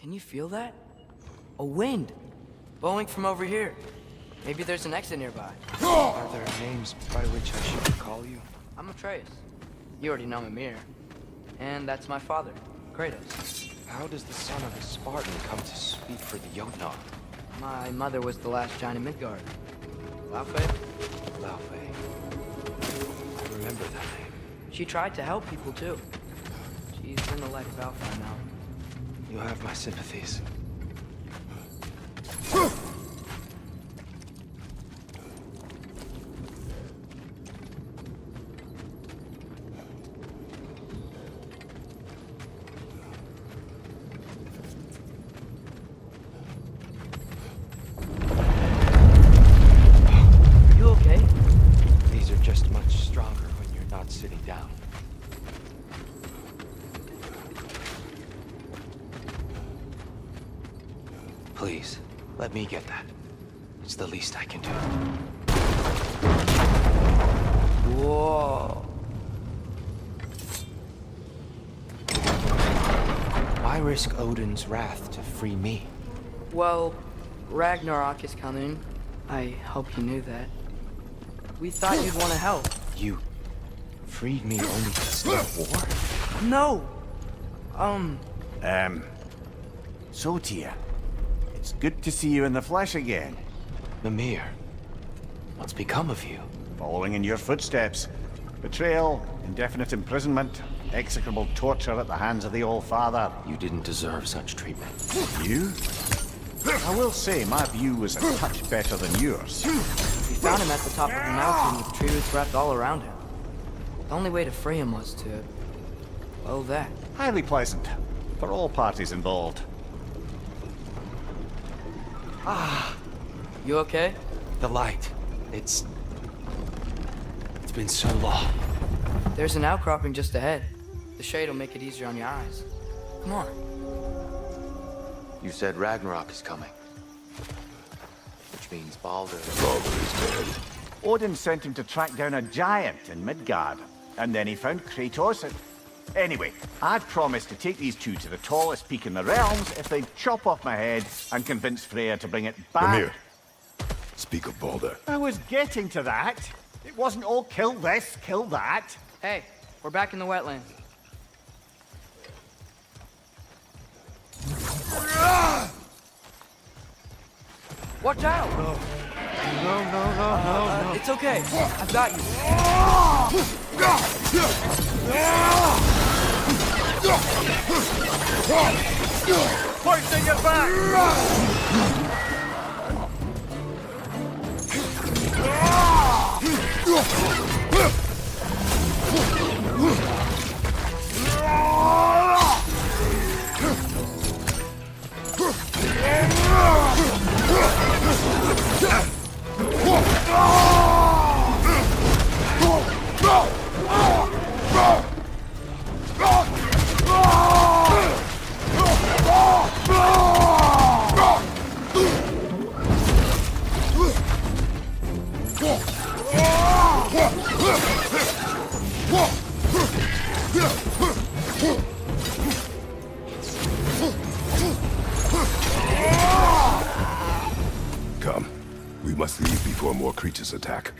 Can you feel that? A wind! Blowing from over here. Maybe there's an exit nearby. Are there names by which I should call you? I'm Atreus. You already know Mimir. And that's my father, Kratos. How does the son of a Spartan come to speak for the Jotnar? My mother was the last giant in Midgard. Laufey? Laufey. I remember that name. She tried to help people too. She's in the light of Valfheim now. You have my sympathies. Are you okay? These are just much stronger when you're not sitting down. Please, let me get that. It's the least I can do. Whoa. Why risk Odin's wrath to free me? Well, Ragnarok is coming. I hope you knew that. We thought you'd want to help. You freed me only to start a war? No! So Tyr, it's good to see you in the flesh again. Mimir, what's become of you? Following in your footsteps. Betrayal, indefinite imprisonment, execrable torture at the hands of the All-Father. You didn't deserve such treatment. You? I will say, my view was a touch better than yours. We found him at the top of the mountain with tree roots wrapped all around him. The only way to free him was to... well, that. Highly pleasant, for all parties involved. You okay? The light. It's been so long. There's an outcropping just ahead. The shade will make it easier on your eyes. Come on. You said Ragnarok is coming. Which means Baldur. Baldur is dead. Odin sent him to track down a giant in Midgard, and then he found Kratos. Anyway, I'd promised to take these two to the tallest peak in the realms if they'd chop off my head and convince Freya to bring it back. Mimir, speak of Baldur. I was getting to that. It wasn't all kill this, kill that. Hey, we're back in the wetlands. Watch out! No. It's okay. I've got you. Poison your back! Come. We must leave before more creatures attack.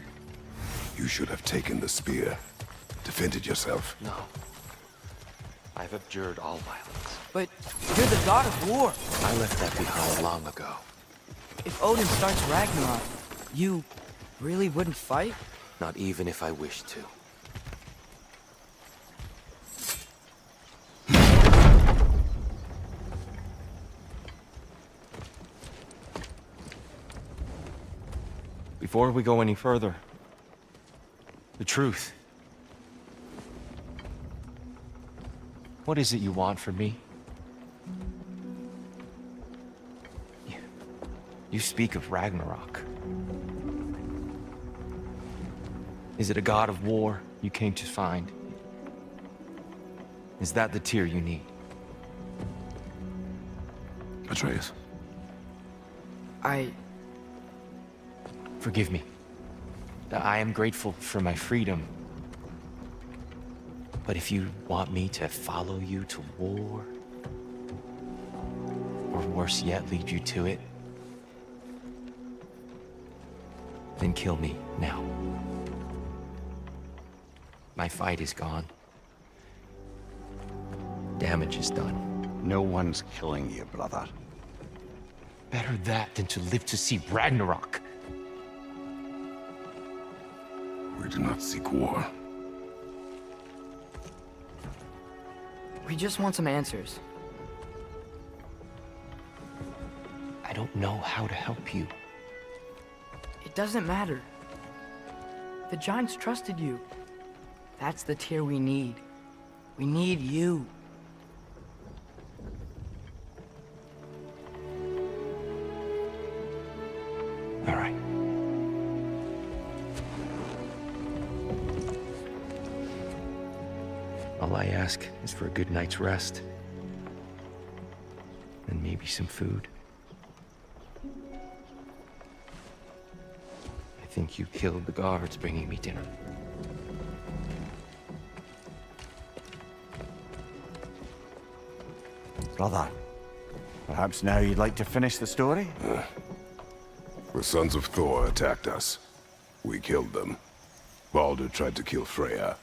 You should have taken the spear. Defended yourself. No. I've abjured all violence. But you're the god of war. I left that behind long ago. If Odin starts Ragnarok, you really wouldn't fight? Not even if I wished to. Before we go any further, the truth. What is it you want from me? You speak of Ragnarok. Is it a god of war you came to find? Is that the Tyr you need? Atreus. Forgive me. I am grateful for my freedom. But if you want me to follow you to war, or worse yet, lead you to it, then kill me now. My fight is gone. Damage is done. No one's killing you, brother. Better that than to live to see Ragnarok. We do not seek war. We just want some answers. I don't know how to help you. It doesn't matter. The Giants trusted you. That's the Tyr we need. We need you. All right. All I ask is for a good night's rest. And maybe some food. I think you killed the guards bringing me dinner. Brother, perhaps now you'd like to finish the story? The sons of Thor attacked us. We killed them. Baldur tried to kill Freya.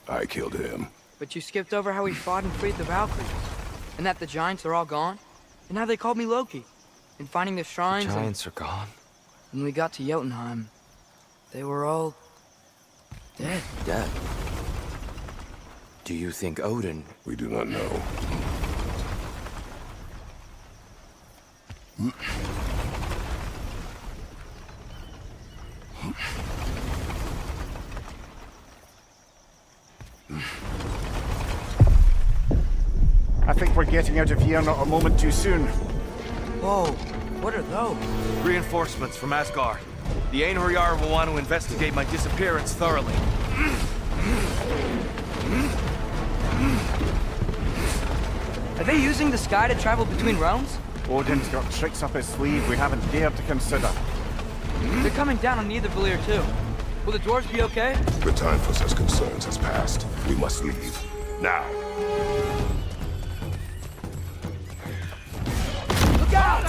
I killed him. But you skipped over how we fought and freed the Valkyries. And that the Giants are all gone. And how they called me Loki. And finding the shrines and Giants are gone. when we got to Jotunheim, they were all dead. Dead. Do you think Odin... We do not know. I think we're getting out of here not a moment too soon. Whoa, what are those? Reinforcements from Asgard. The Einherjar will want to investigate my disappearance thoroughly. Are they using the sky to travel between realms? Odin's got tricks up his sleeve we haven't dared to consider. They're coming down on Nidavellir too. Will the dwarves be okay? The time for such concerns has passed. We must leave. Now. Look out!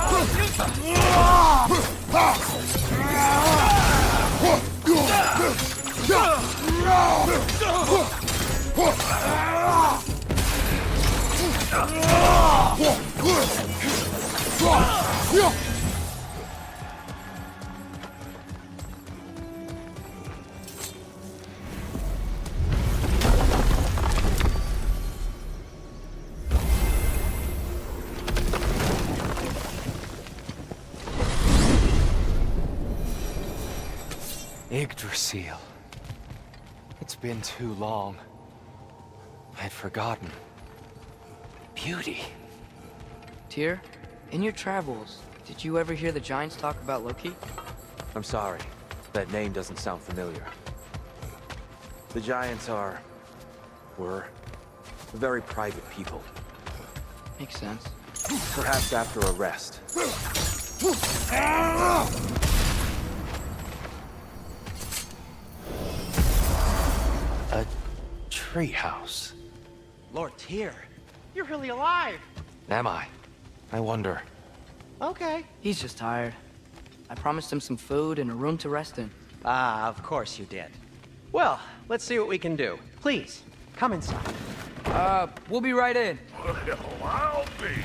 Yggdrasil. It's been too long. I'd forgotten. Beauty. Tyr, in your travels, did you ever hear the Giants talk about Loki? I'm sorry. That name doesn't sound familiar. The Giants were very private people. Makes sense. Perhaps after a rest. A treehouse. Lord Tyr, you're really alive. Am I? I wonder. Okay. He's just tired. I promised him some food and a room to rest in. Ah, of course you did. Well, let's see what we can do. Please, come inside. We'll be right in. Well, I'll be.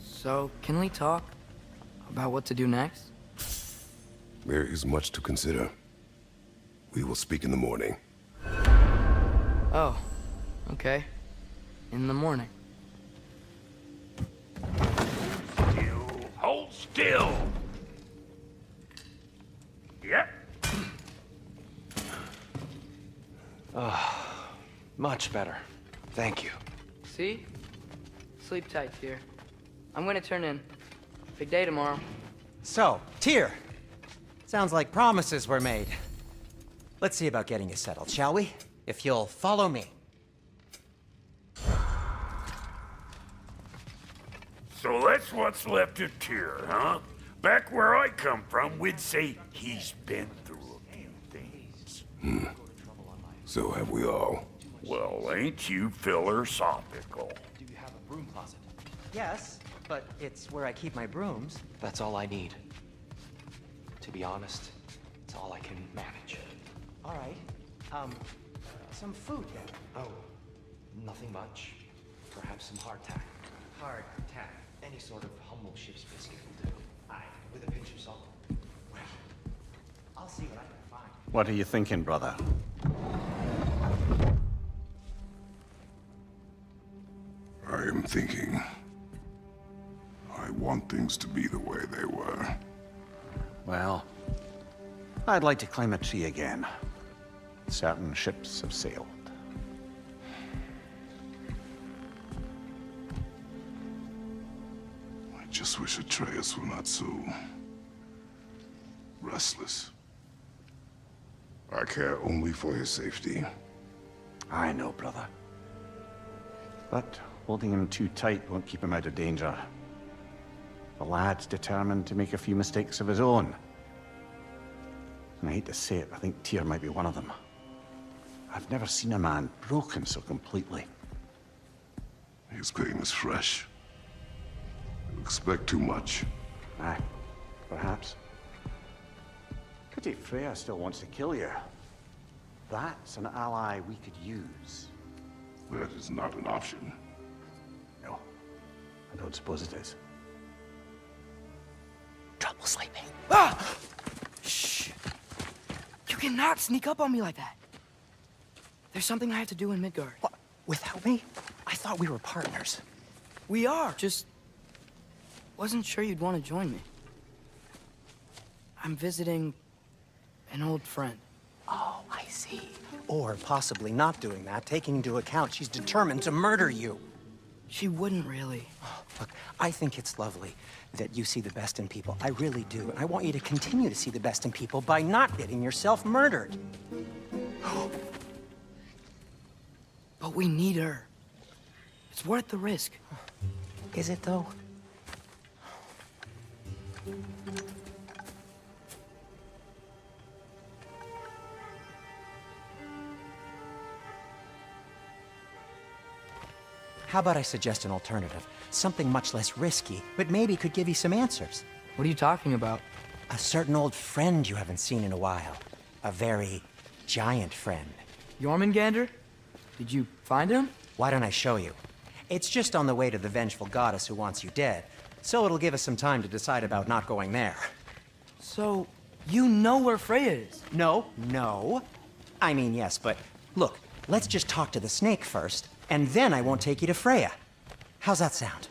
So, can we talk about what to do next? There is much to consider. We will speak in the morning. Oh, okay. In the morning. Hold still. Yep. Much better. Thank you. See? Sleep tight, Tyr. I'm gonna turn in. Big day tomorrow. So, Tyr. Sounds like promises were made. Let's see about getting you settled, shall we? If you'll follow me. So that's what's left of Tyr, huh? Back where I come from, we'd say he's been through a few things. So have we all. Well, ain't you philosophical? Do you have a broom closet? Yes, but it's where I keep my brooms. That's all I need. To be honest, it's all I can manage. All right. Some food then. Oh, nothing much. Perhaps some hardtack. Hard tack. Any sort of humble ship's biscuit will do. Aye, with a pinch of salt. Well, I'll see what I can find. What are you thinking, brother? I am thinking. I want things to be the way they were. Well, I'd like to climb a tree again. Certain ships have sailed. I just wish Atreus were not so restless. I care only for his safety. I know, brother. But holding him too tight won't keep him out of danger. The lad's determined to make a few mistakes of his own. And I hate to say it, I think Tyr might be one of them. I've never seen a man broken so completely. His pain is fresh. You expect too much. Aye, perhaps. Pity Freya still wants to kill you. That's an ally we could use. That is not an option. No, I don't suppose it is. Trouble sleeping. Ah! Shh! You cannot sneak up on me like that. There's something I have to do in Midgard. What? Without me? I thought we were partners. We are. Just wasn't sure you'd want to join me. I'm visiting an old friend. Oh, I see. Or possibly not doing that, taking into account she's determined to murder you. She wouldn't really. Look, I think it's lovely that you see the best in people. I really do. And I want you to continue to see the best in people by not getting yourself murdered. But we need her. It's worth the risk. Is it, though? How about I suggest an alternative? Something much less risky, but maybe could give you some answers. What are you talking about? A certain old friend you haven't seen in a while. A very giant friend. Jormungandr? Did you find him? Why don't I show you? It's just on the way to the vengeful goddess who wants you dead, so it'll give us some time to decide about not going there. So, you know where Freya is? No. I mean, yes, but look, let's just talk to the snake first, and then I won't take you to Freya. How's that sound?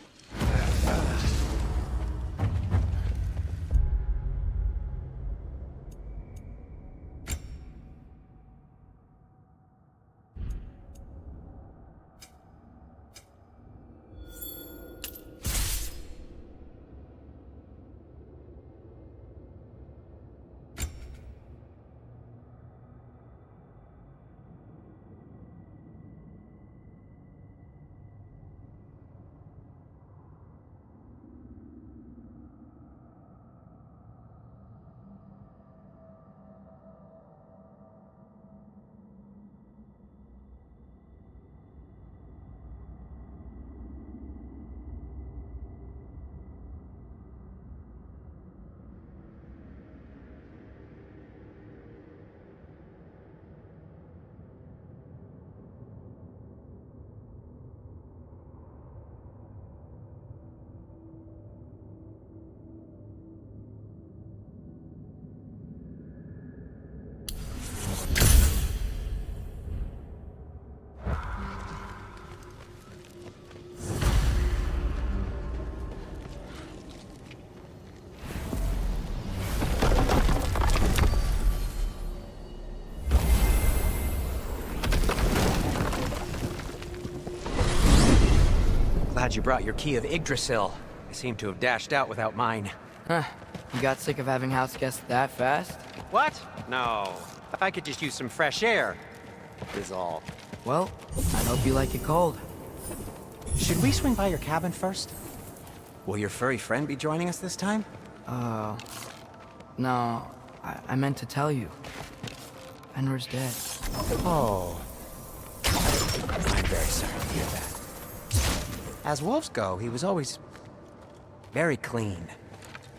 Glad you brought your key of Yggdrasil. I seem to have dashed out without mine. Huh. You got sick of having house guests that fast? What? No. I could just use some fresh air, is all. Well, I hope you like it cold. Should we swing by your cabin first? Will your furry friend be joining us this time? No, I meant to tell you. Fenrir's dead. Oh. I'm very sorry to hear that. As wolves go, he was always very clean.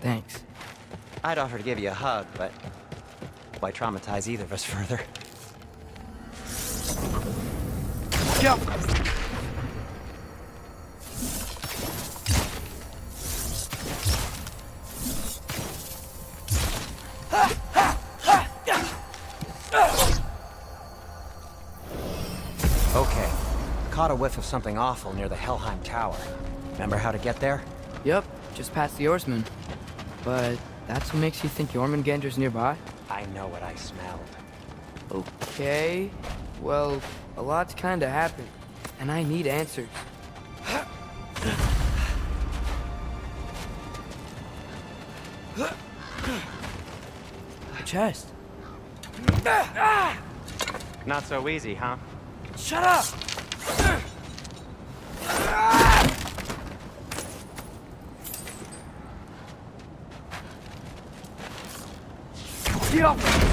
Thanks. I'd offer to give you a hug, but why traumatize either of us further? Jump! Okay. Caught a whiff of something awful near the Helheim Tower. Remember how to get there? Yep, just past the Oarsman. But that's what makes you think Jormungandr's nearby? I know what I smelled. Okay. Well, a lot's kinda happened, and I need answers. Chest. Not so easy, huh? Shut up!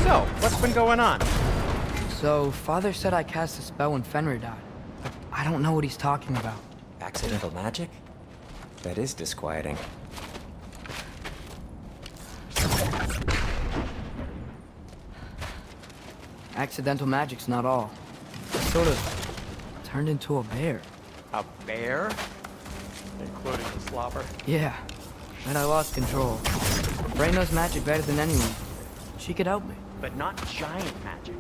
So, what's been going on? So, Father said I cast a spell when Fenrir died. But I don't know what he's talking about. Accidental magic? That is disquieting. Accidental magic's not all. I sort of turned into a bear. A bear? Including the slobber? Yeah, and I lost control. Frey knows magic better than anyone. She could help me. But not giant magic.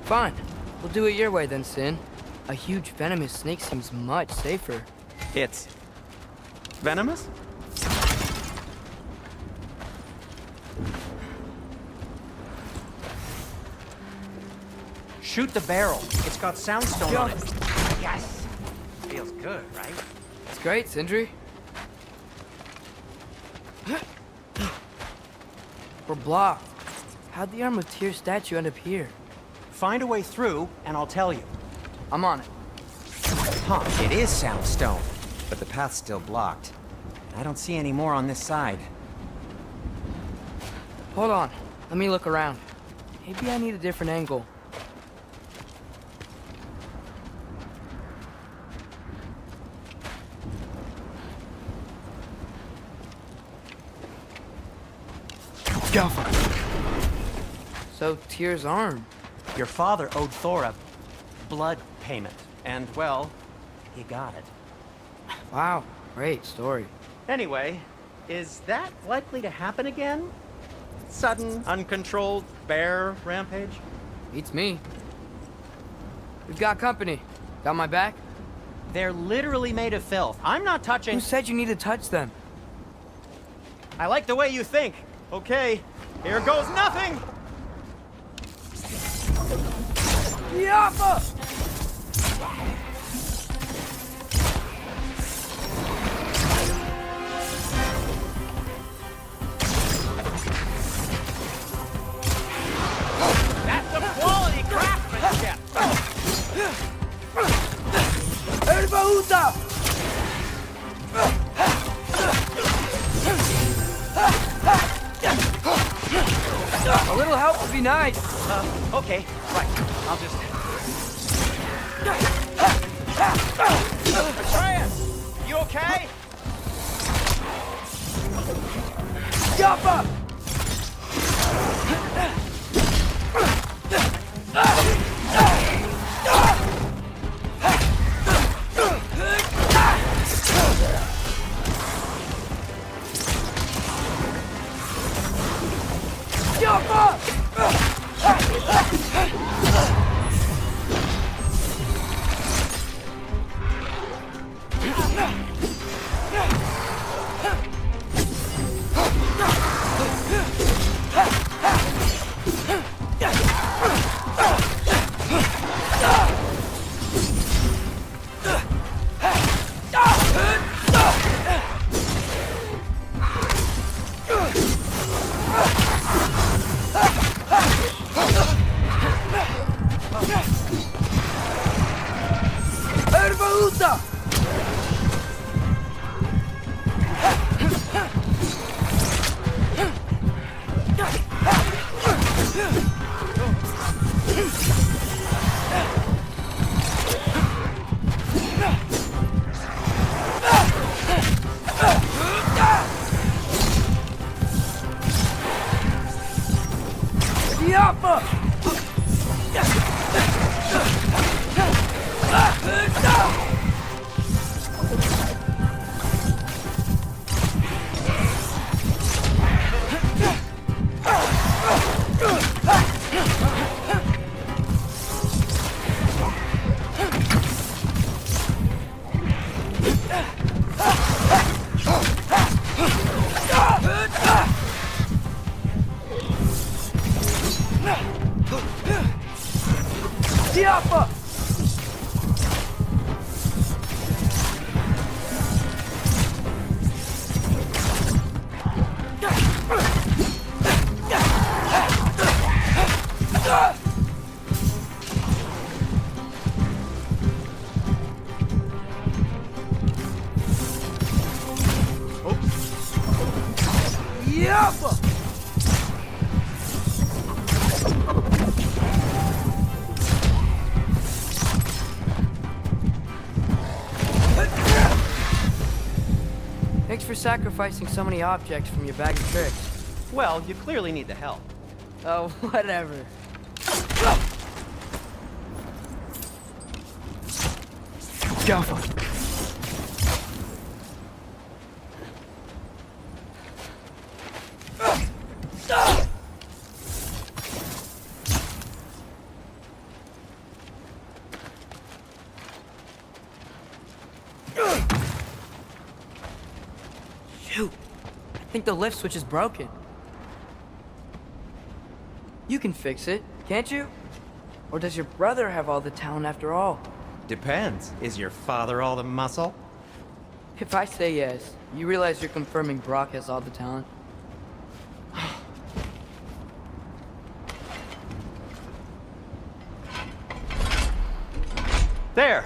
Fine. We'll do it your way then, Sin. A huge venomous snake seems much safer. It's venomous? Shoot the barrel. It's got soundstone on it. Yes. Feels good, right? It's great, Sindri. We're blocked. How'd the Arm of Tyr statue end up here? Find a way through, and I'll tell you. I'm on it. Huh, it is soundstone, but the path's still blocked. I don't see any more on this side. Hold on. Let me look around. Maybe I need a different angle. Go for it. So, Tyr's arm. Your father owed Thor a blood payment, and, well, he got it. Wow, great story. Anyway, is that likely to happen again? Sudden, uncontrolled bear rampage? Beats me. We've got company. Got my back? They're literally made of filth. I'm not touching... Who said you need to touch them? I like the way you think. Okay, here goes nothing! Yappa! That's some quality craftsmanship! Erbaúta! A little help would be nice. Okay, right. I'll just... Atreus! You okay? Yappa! Yappa! Yappa! Thanks for sacrificing so many objects from your bag of tricks. Well, you clearly need the help. Oh, whatever. Go. Shoot! I think the lift switch is broken. You can fix it, can't you? Or does your brother have all the talent after all? Depends. Is your father all the muscle? If I say yes, you realize you're confirming Brock has all the talent? There!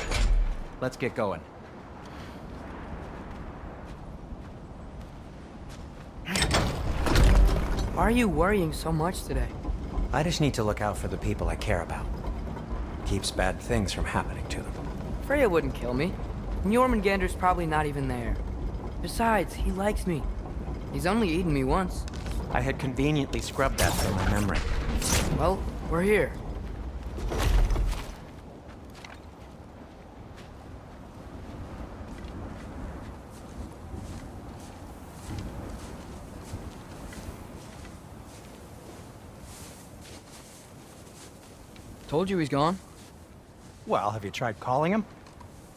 Let's get going. Why are you worrying so much today? I just need to look out for the people I care about. Keeps bad things from happening to them. Freya wouldn't kill me. And Jormungandr's probably not even there. Besides, he likes me. He's only eaten me once. I had conveniently scrubbed that from my memory. Well, we're here. Told you he's gone. Well, have you tried calling him?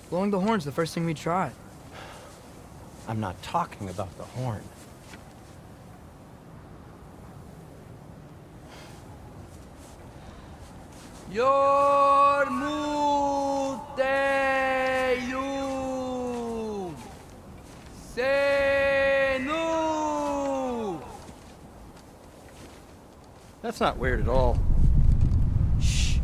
Blowing the horn's the first thing we tried. I'm not talking about the horn. Yormuteyum Senu. That's not weird at all. Shh.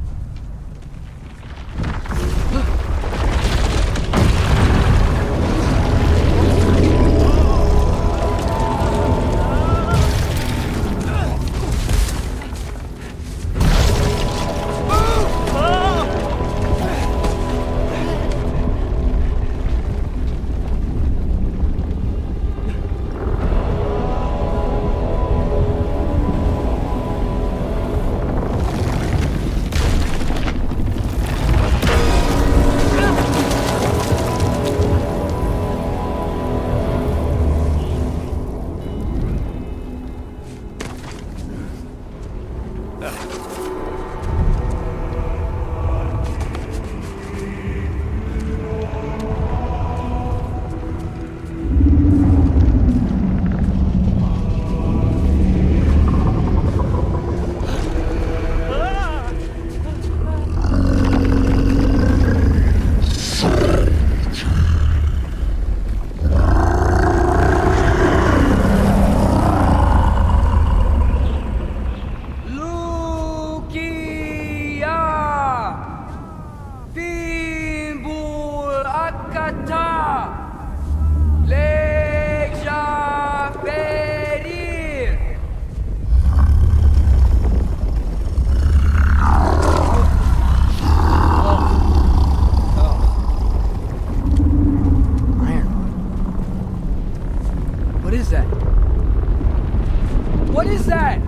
What is that?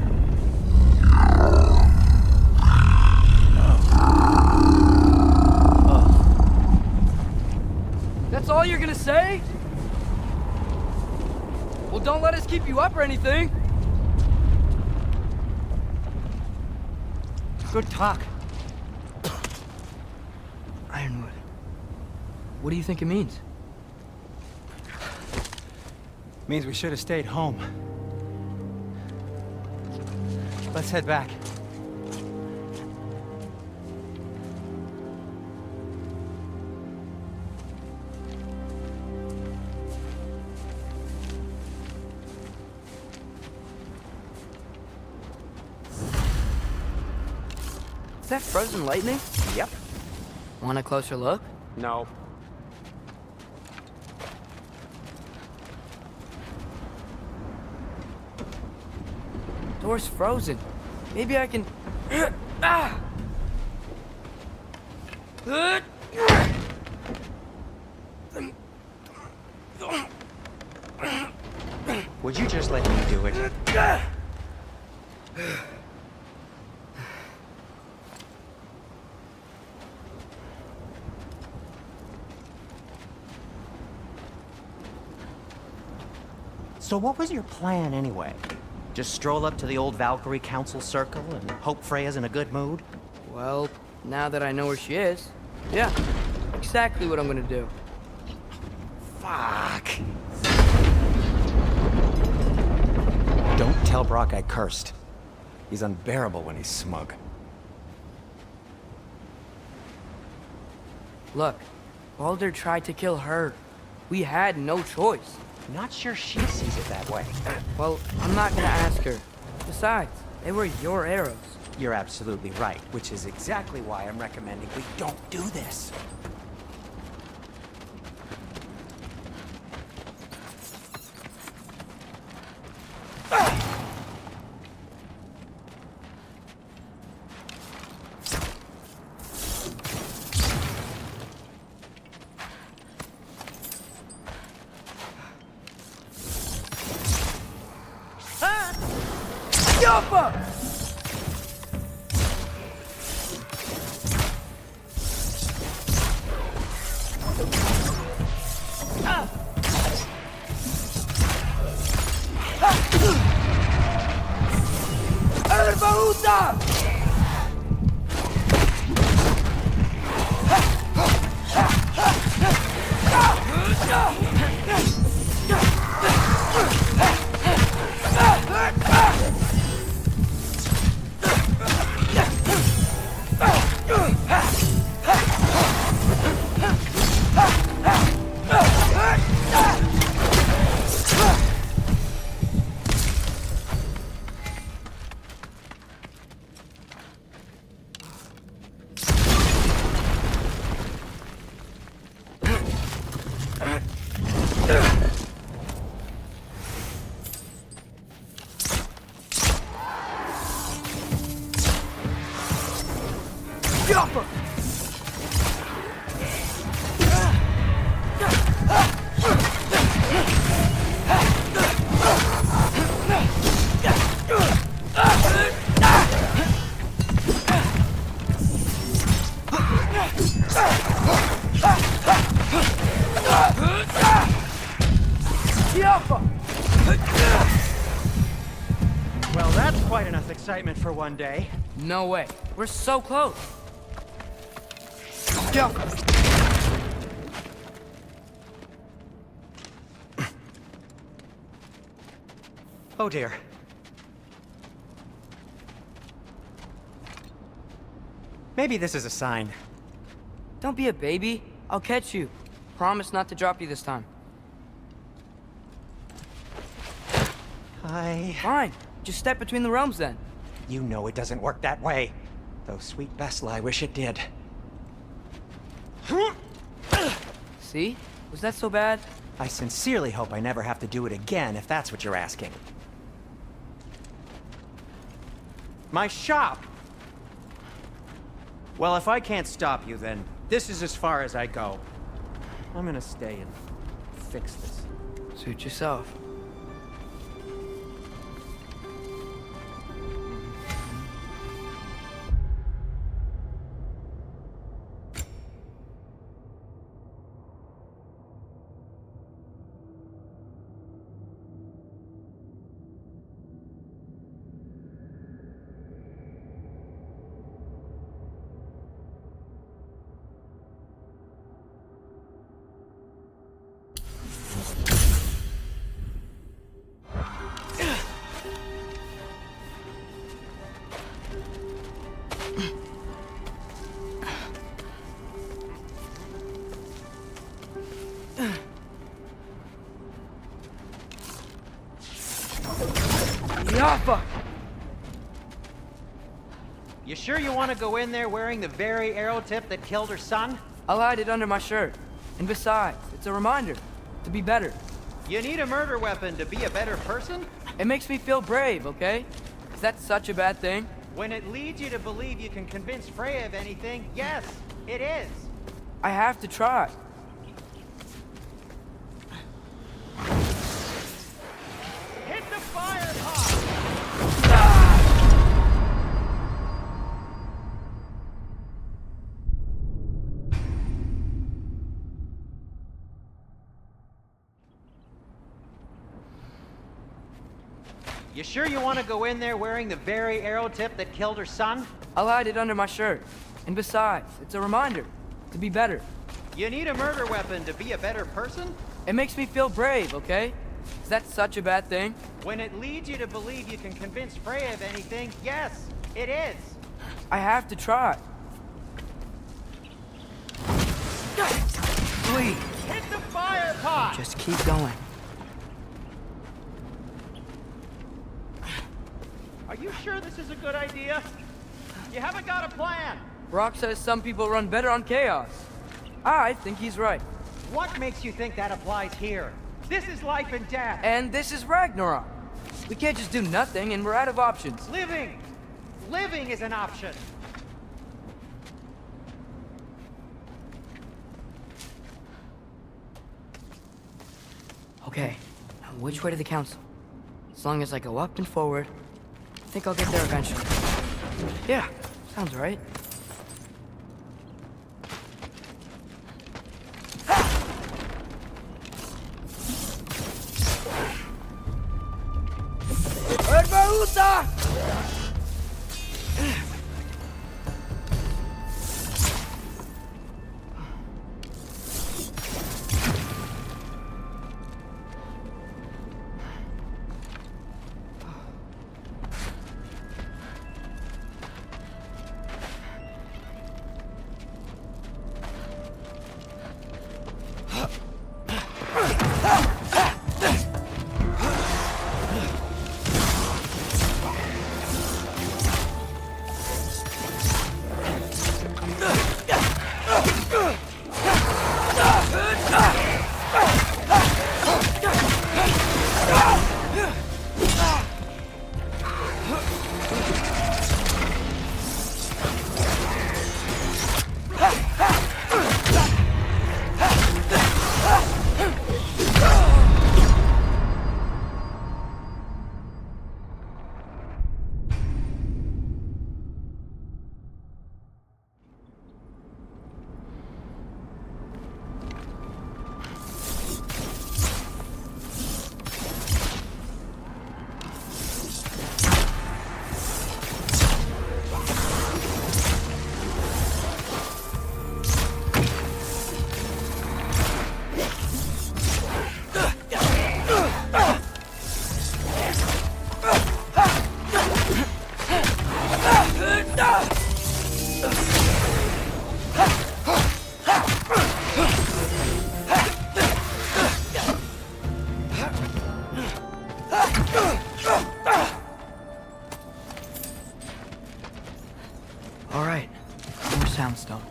That's all you're gonna say? Well, don't let us keep you up or anything. Good talk. Ironwood. What do you think it means? Means we should have stayed home. Let's head back. Is that frozen lightning? Yep. Want a closer look? No. Door's frozen. Maybe I can... ah! Would you just let me do it? So what was your plan anyway? Just stroll up to the old Valkyrie Council circle and hope Freya's in a good mood? Well, now that I know where she is, yeah, exactly what I'm gonna do. Fuck. Don't tell Brock I cursed. He's unbearable when he's smug. Look, Baldur tried to kill her. We had no choice. Not sure she sees it that way. Well, I'm not gonna ask her. Besides, they were your arrows. You're absolutely right, which is exactly why I'm recommending we don't do this. Yappa! Erbaruta! Well, that's quite enough excitement for one day. No way. We're so close. Oh dear. Maybe this is a sign. Don't be a baby. I'll catch you. Promise not to drop you this time. Fine. Just step between the realms then. You know it doesn't work that way. Though sweet Bessel, I wish it did. See? Was that so bad? I sincerely hope I never have to do it again, if that's what you're asking. My shop! Well, if I can't stop you, then this is as far as I go. I'm gonna stay and fix this. Suit yourself. Yappa! You sure you want to go in there wearing the very arrow tip that killed her son? I'll hide it under my shirt. And besides, it's a reminder to be better. You need a murder weapon to be a better person? It makes me feel brave, okay? Is that such a bad thing? When it leads you to believe you can convince Freya of anything, yes, it is. I have to try. Hit the fire pot! You sure you want to go in there wearing the very arrow tip that killed her son? I'll hide it under my shirt. And besides, it's a reminder to be better. You need a murder weapon to be a better person? It makes me feel brave, okay? Is that such a bad thing? When it leads you to believe you can convince Freya of anything, yes, it is. I have to try. Please, Hit the fire pot! just keep going. Are you sure this is a good idea? You haven't got a plan. Brock says some people run better on chaos. I think he's right. What makes you think that applies here? This is life and death. And this is Ragnarok. We can't just do nothing and we're out of options. Living! Living is an option. Okay, now which way to the council? As long as I go up and forward, I think I'll get there eventually. Yeah, sounds right. Herbaruta! All right, more soundstone.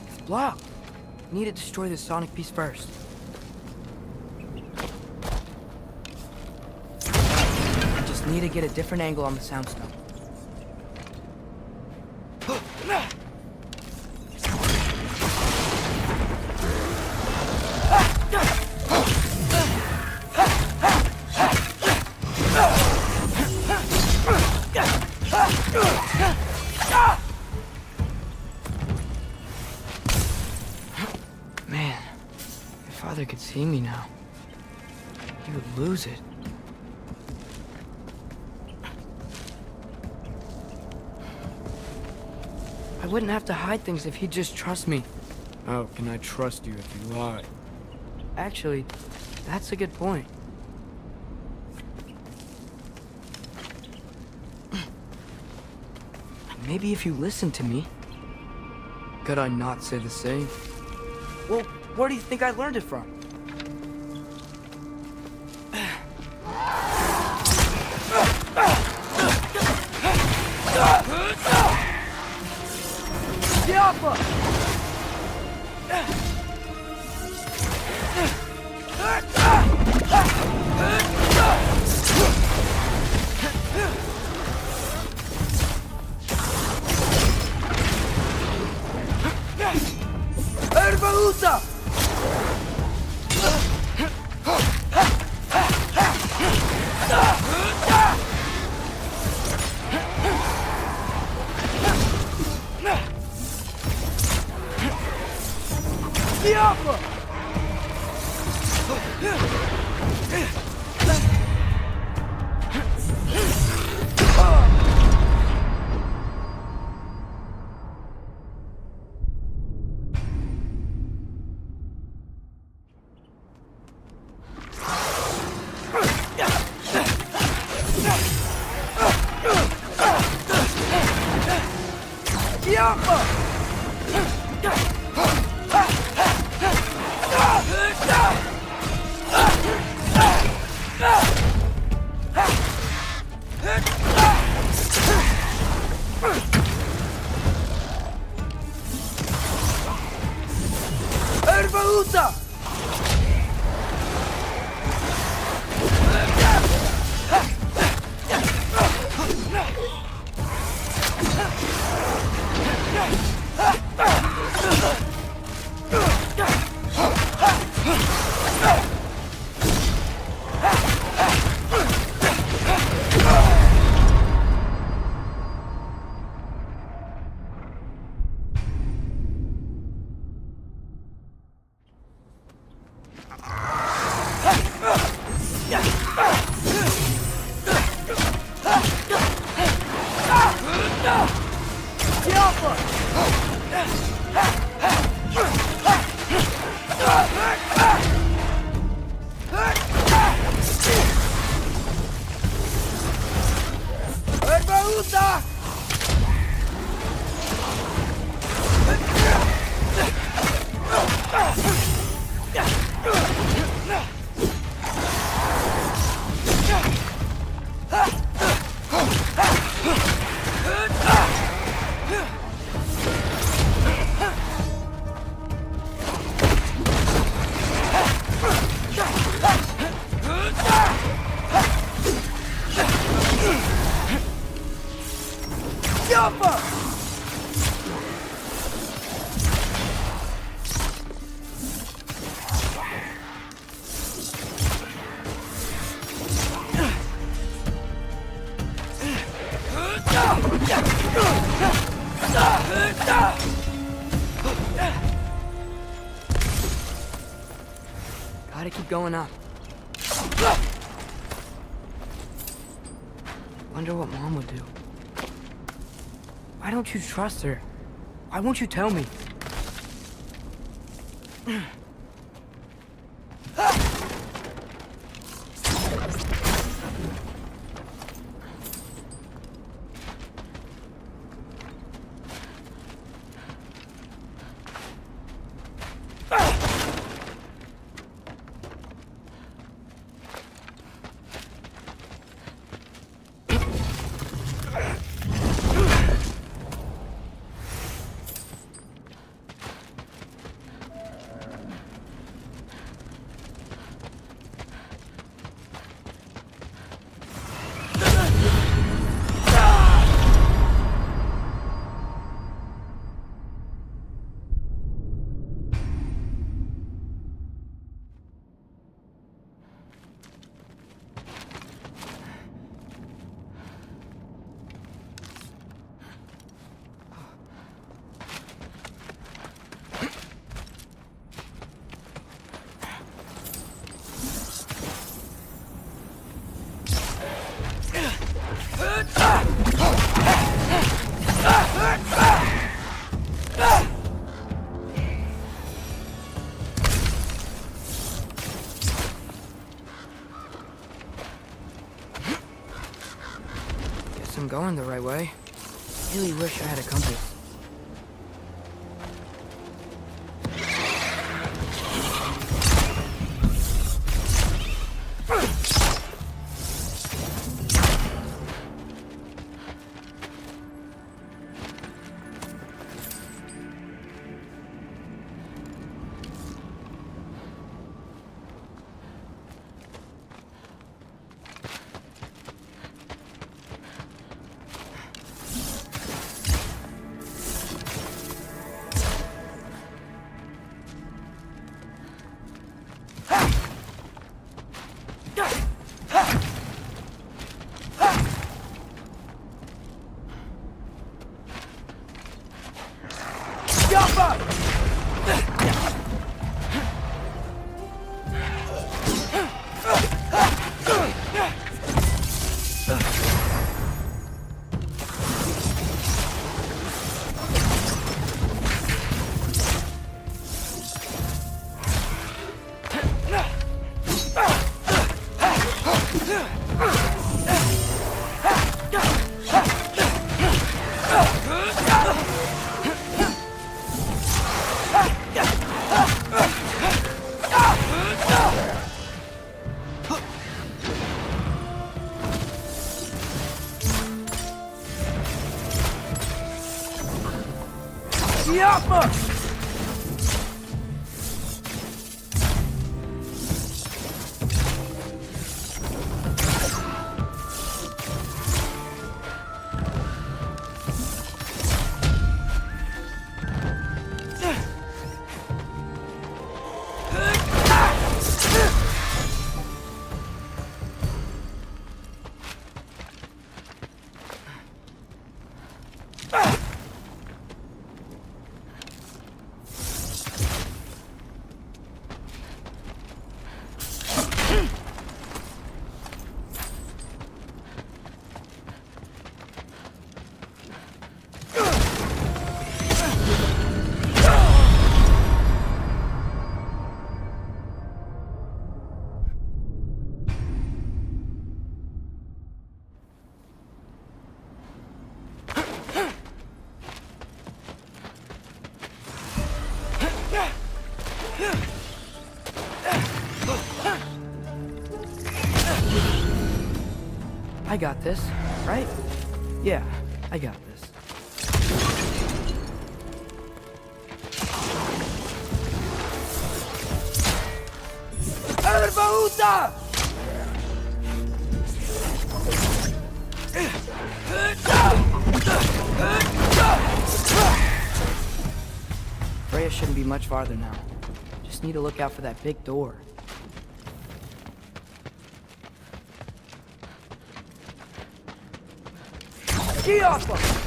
It's blocked. Need to destroy the sonic piece first. Need to get a different angle on the soundstone. Man, if Father could see me now, he would lose it. I wouldn't have to hide things if he'd just trust me. How can I trust you if you lie? Actually, that's a good point. Maybe if you listened to me. Could I not say the same? Well, where do you think I learned it from? Diablo! Usa! Diablo! Gotta keep going up. Wonder what Mom would do. Why don't you trust her? Why won't you tell me? Guess I'm going the right way. really wish I had a compass. I got this, right? Yeah, I got this. Freya shouldn't be much farther now. Just need to look out for that big door. Get off him!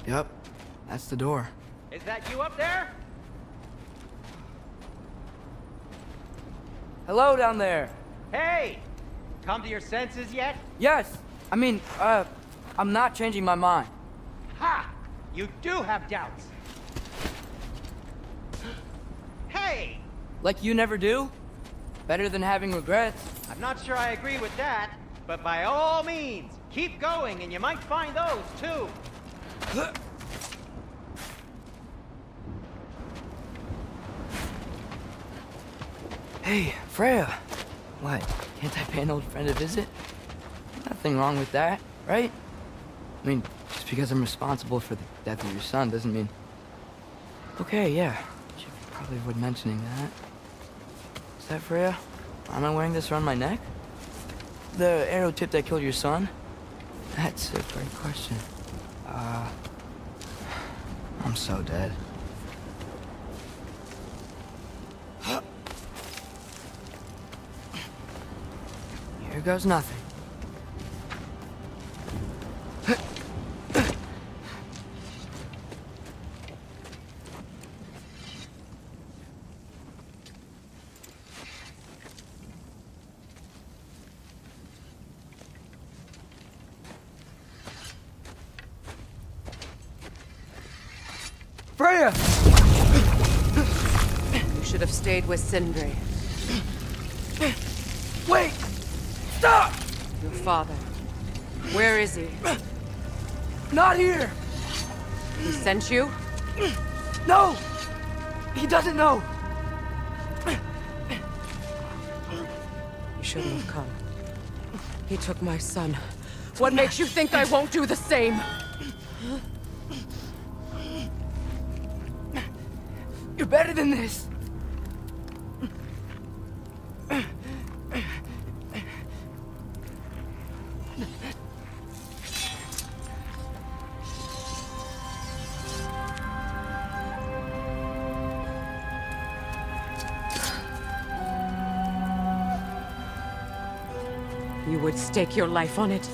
Yep, that's the door. Is that you up there? Hello down there. Hey! Come to your senses yet? Yes. I mean, I'm not changing my mind. Ha! You do have doubts. Hey! Like you never do? Better than having regrets. I'm not sure I agree with that, but by all means, keep going and you might find those too. Hey, Freya. What? Can't I pay an old friend a visit? Nothing wrong with that, right? I mean, just because I'm responsible for the death of your son doesn't mean... Okay, yeah. Should probably avoid mentioning that. Is that Freya? Am I wearing this around my neck? The arrow tip that killed your son? That's a great question. I'm so dead. Here goes nothing. Freya! You should have stayed with Sindri. Wait! Stop! Your father. Where is he? Not here! He sent you? No! He doesn't know! You shouldn't have come. He took my son. What makes you think I won't do the same? You're better than this! You would stake your life on it?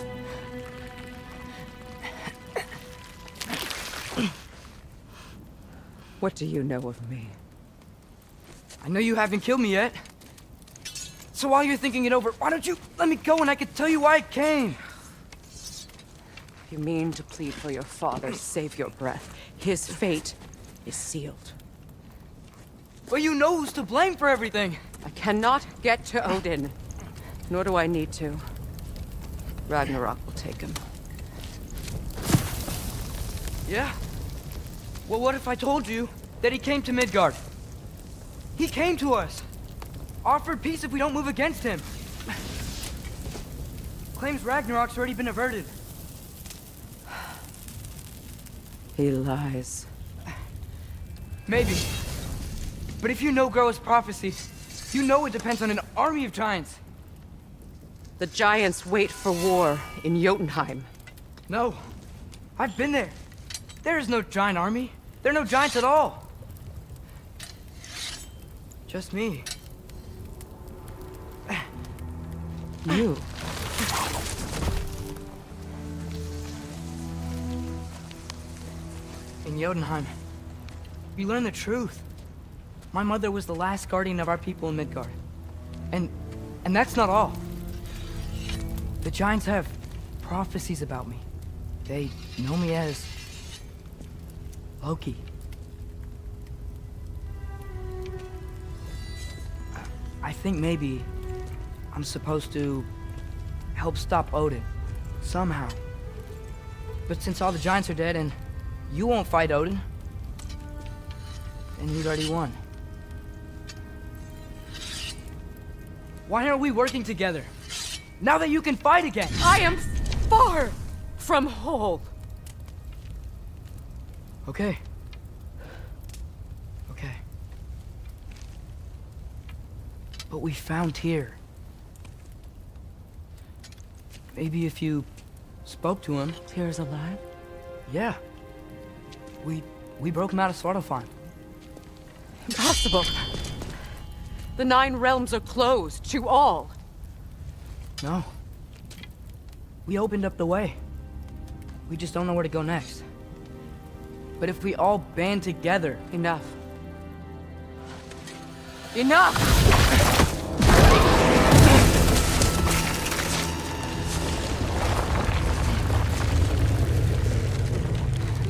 What do you know of me? I know you haven't killed me yet. So while you're thinking it over, why don't you let me go and I can tell you why I came? You mean to plead for your father, save your breath. His fate is sealed. But you know who's to blame for everything. I cannot get to Odin. Nor do I need to. Ragnarok will take him. Yeah? Well, what if I told you that he came to Midgard? He came to us. Offered peace if we don't move against him. Claims Ragnarok's already been averted. He lies. Maybe. But if you know Groa's prophecy, you know it depends on an army of giants. The giants wait for war in Jotunheim. No. I've been there. There is no giant army. There are no giants at all. Just me. You? In Jotunheim, we learn the truth. My mother was the last guardian of our people in Midgard. And that's not all. The giants have prophecies about me. They know me as Loki. I think maybe I'm supposed to help stop Odin, somehow. But since all the giants are dead and you won't fight Odin, then you'd already won. Why aren't we working together? Now that you can fight again! I am far from whole. Okay. Okay. But we found Tyr. Maybe if you spoke to him... Tyr's alive? Yeah. We broke him out of Svartalfheim. Impossible. The 9 realms are closed to all. No. We opened up the way. We just don't know where to go next. But if we all band together... Enough. Enough!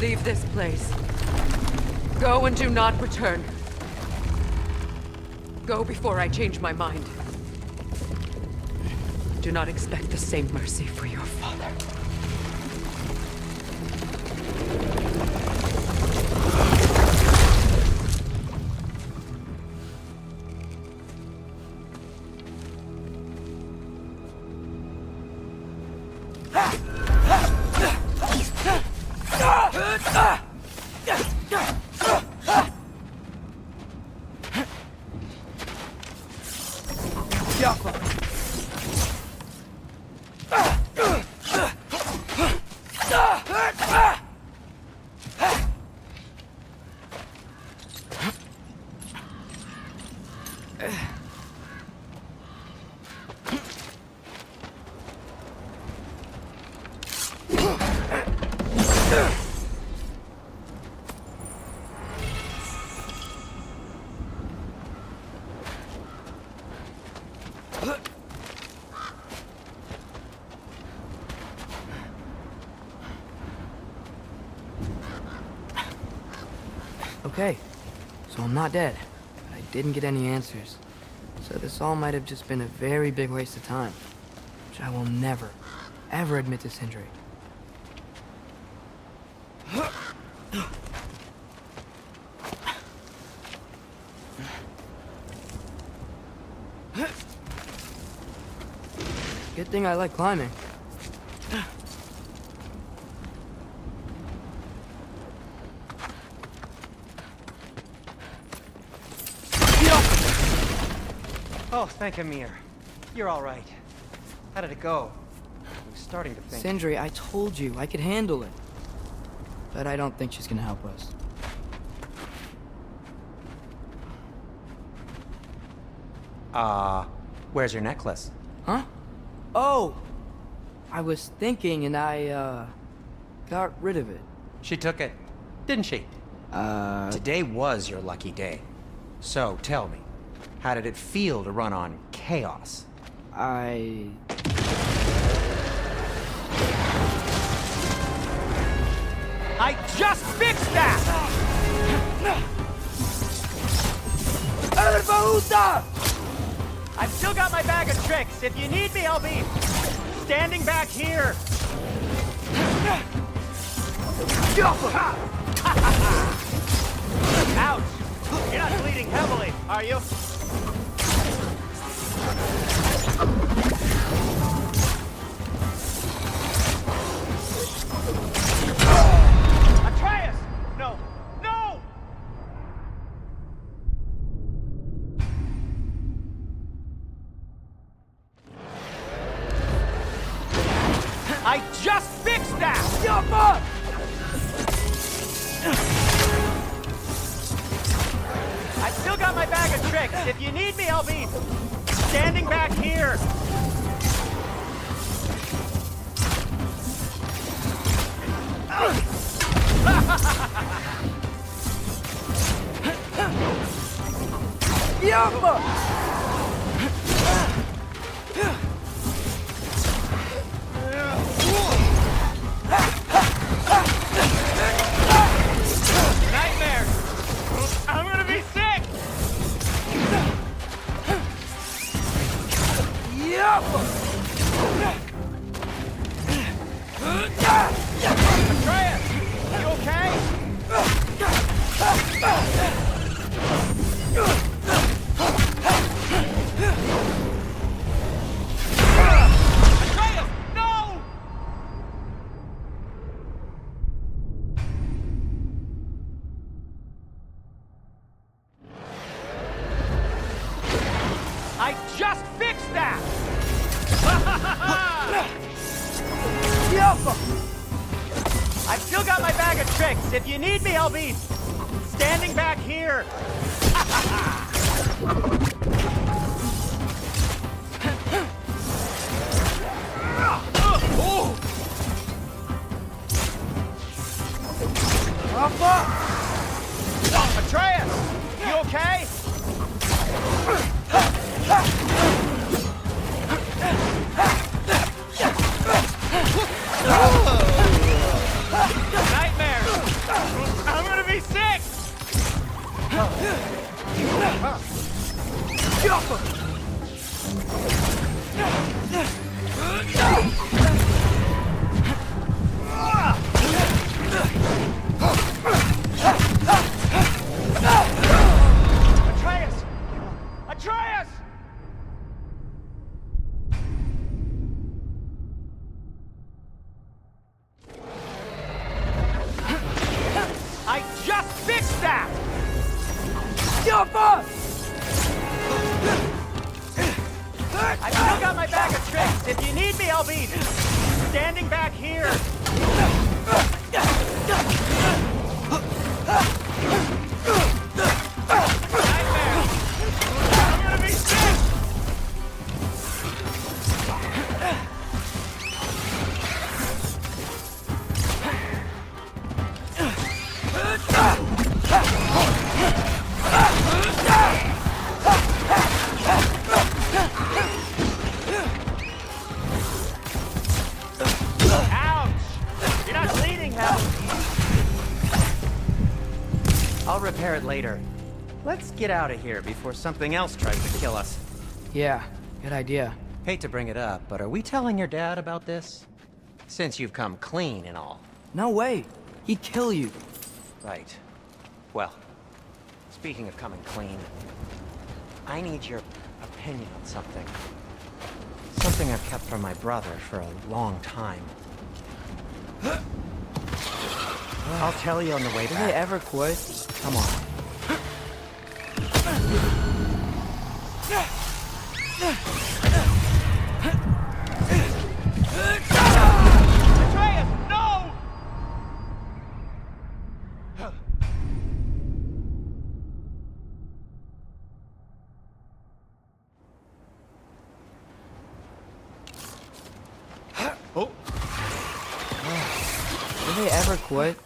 Leave this place. Go and do not return. Go before I change my mind. Do not expect the same mercy for your father. Okay, so I'm not dead, but I didn't get any answers. So this all might have just been a very big waste of time, which I will never, ever admit to Sindri. Good thing I like climbing. Oh, thank Amir. You're all right. How did it go? I was starting to think... Sindri, I told you I could handle it. But I don't think she's gonna help us. Where's your necklace? Huh? Oh! I was thinking and I, got rid of it. She took it, didn't she? Today was your lucky day. So, tell me, how did it feel to run on chaos? I just fixed that! I've still got my bag of tricks. If you need me, I'll be standing back here. Ouch! You're not bleeding heavily, are you? Atreus! No! No! I just fixed that! I've still got my bag of tricks. If you need me, I'll be standing back here. Nightmare! I'm gonna be sick! Atreus! You okay? Atreus! No! I just fixed that! I've still got my bag of tricks. If you need me, I'll be standing back here. Atreus, you okay? Nightmare! I've still got my bag of tricks. If you need me, I'll be standing back here. Nightmare! I'm gonna be sick! I'll repair it later. Let's get out of here before something else tries to kill us. Yeah, good idea. Hate to bring it up, but are we telling your dad about this? Since you've come clean and all. No way. He'd kill you. Right. Well, speaking of coming clean, I need your opinion on something. Something I've kept from my brother for a long time. I'll tell you on the way Do back. they ever quit? Come on. Atreus, no! Oh, Do they ever quit?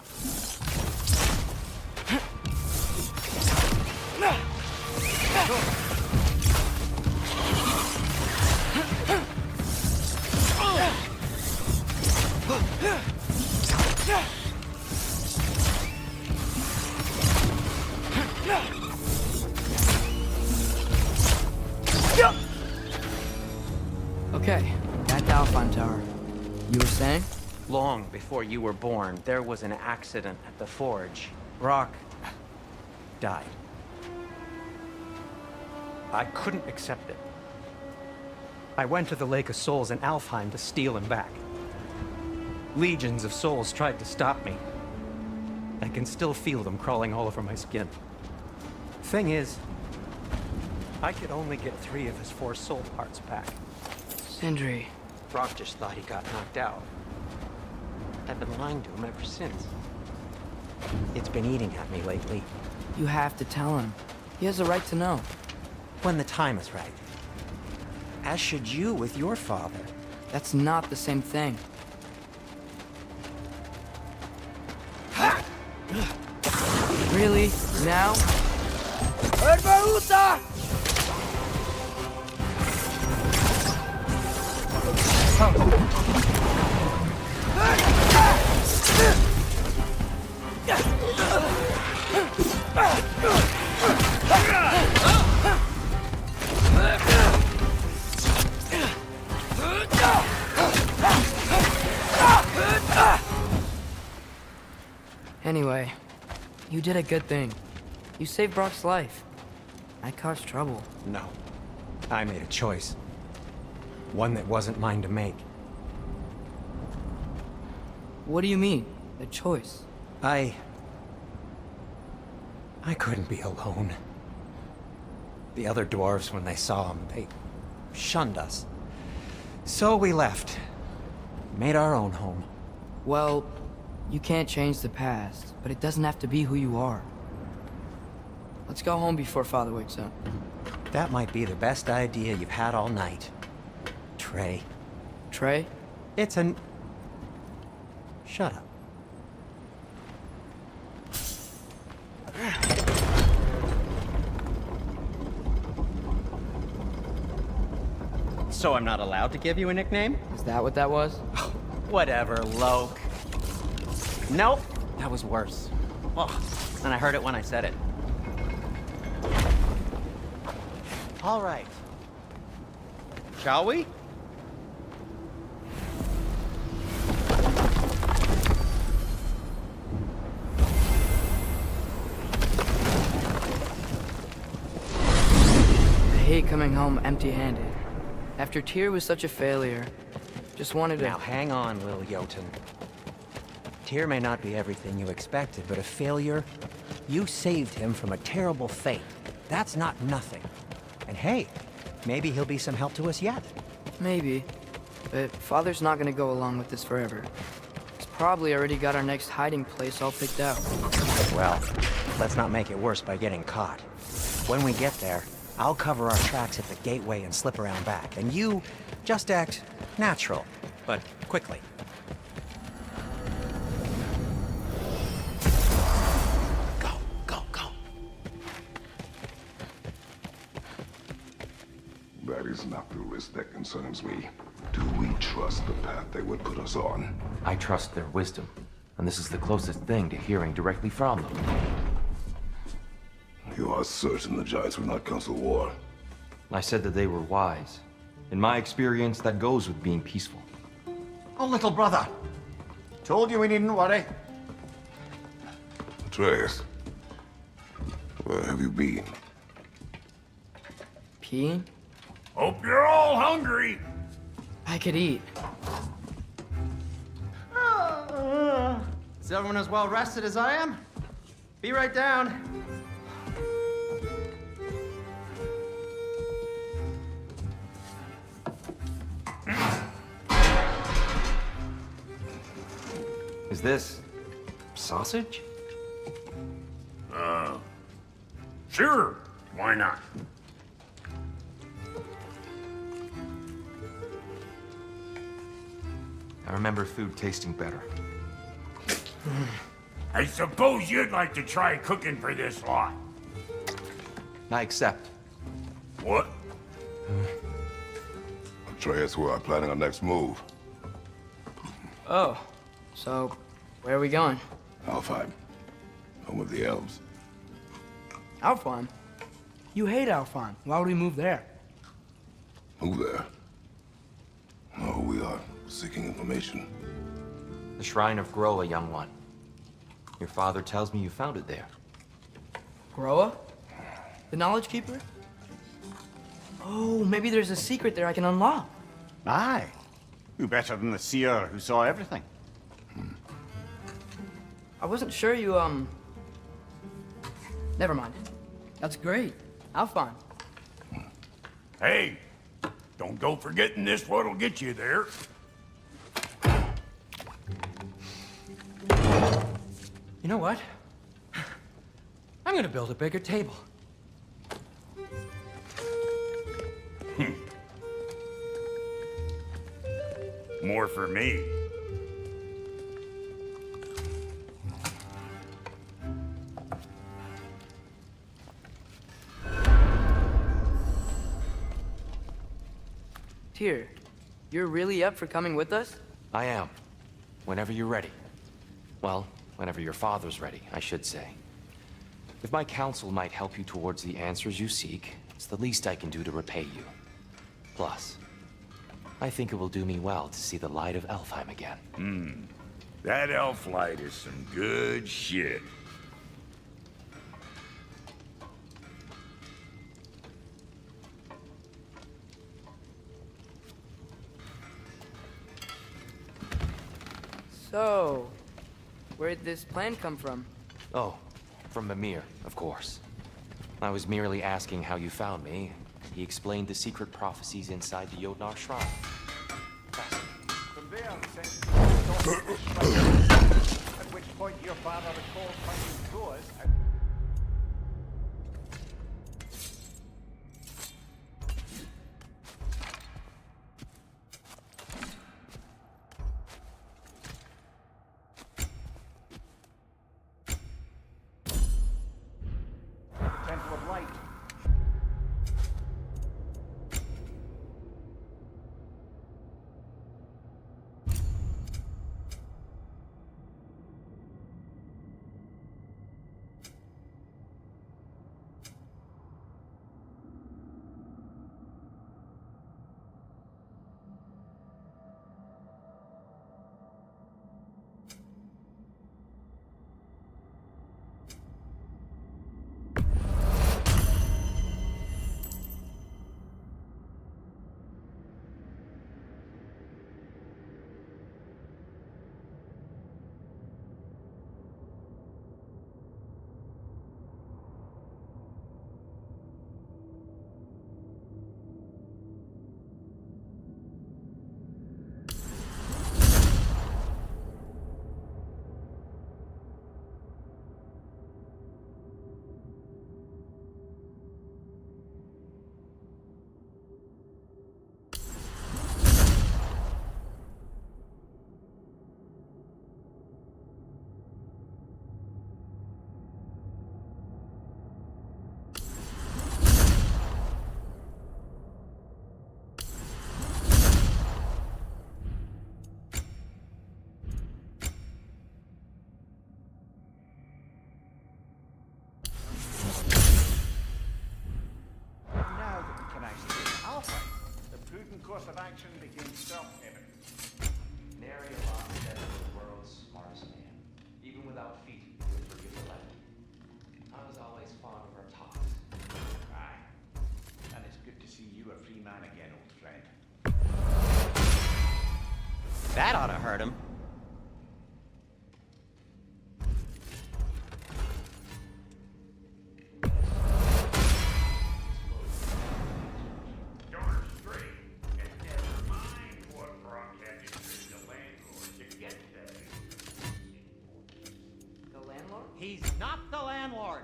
Okay, back to Alpine Tower. You were saying? Long before you were born, there was an accident at the forge. Brock died. I couldn't accept it. I went to the Lake of Souls in Alfheim to steal him back. Legions of souls tried to stop me. I can still feel them crawling all over my skin. Thing is, I could only get 3 of his 4 soul parts back. Sindri. Brock just thought he got knocked out. I've been lying to him ever since. It's been eating at me lately. You have to tell him. He has a right to know. When the time is right. As should you with your father. That's not the same thing. Really? Now? Anyway, you did a good thing. You saved Brock's life. I caused trouble. No. I made a choice. One that wasn't mine to make. What do you mean? A choice? I couldn't be alone. The other dwarves, when they saw him, they shunned us. So we left. Made our own home. Well, you can't change the past, but it doesn't have to be who you are. Let's go home before Father wakes up. That might be the best idea you've had all night. Trey. Trey? It's an... Shut up. So I'm not allowed to give you a nickname? Is that what that was? Whatever, Loke. Nope, that was worse. Well, and I heard it when I said it. All right. Shall we? I hate coming home empty-handed. After Tyr was such a failure, just wanted to... Now hang on, little Jotun. Tyr may not be everything you expected, but a failure, you saved him from a terrible fate. That's not nothing. And hey, maybe he'll be some help to us yet. Maybe. But Father's not gonna go along with this forever. He's probably already got our next hiding place all picked out. Well, let's not make it worse by getting caught. When we get there, I'll cover our tracks at the gateway and slip around back. And you just act natural, but quickly. Go, go, go. That is not the risk that concerns me. Do we trust the path they would put us on? I trust their wisdom, and this is the closest thing to hearing directly from them. You are certain the Giants will not counsel war? I said that they were wise. In my experience, that goes with being peaceful. Oh, little brother. Told you we needn't worry. Atreus, where have you been? Peeing? Hope you're all hungry. I could eat. Is everyone as well rested as I am? Be right down. Is this sausage? Sure, why not? I remember food tasting better. I suppose you'd like to try cooking for this lot. I accept. What? Atreus, we are planning our next move. Oh, so where are we going? Alfheim, home of the elves. Alfheim? You hate Alfheim. Why would we move there? Move there? No, we are seeking information. The Shrine of Groa, young one. Your father tells me you found it there. Groa? The Knowledge Keeper? Oh, maybe there's a secret there I can unlock. Aye. Who better than the seer who saw everything? I wasn't sure you, Never mind. That's great. Alfheim. Hey, don't go forgetting this what'll get you there. You know what? I'm gonna build a bigger table. More for me. Tyr, you're really up for coming with us? I am. Whenever you're ready. Well, whenever your father's ready, I should say. If my counsel might help you towards the answers you seek, it's the least I can do to repay you. Plus, I think it will do me well to see the light of Alfheim again. That elf light is some good shit. So, where'd this plan come from? Oh, from Mimir, of course. I was merely asking how you found me. He explained the secret prophecies inside the Jotnar Shrine. From there, at which point your father recalled finding doors. Temple of Light. Nary a lot said the world's smartest man. Even without feet, he would forgive the levity. I was always fond of our talks. Aye. And it's good to see you a free man again, old friend. That ought to hurt him. Darn straight. And never mind what Brock had to treat the landlord to get that. The landlord? He's not the landlord.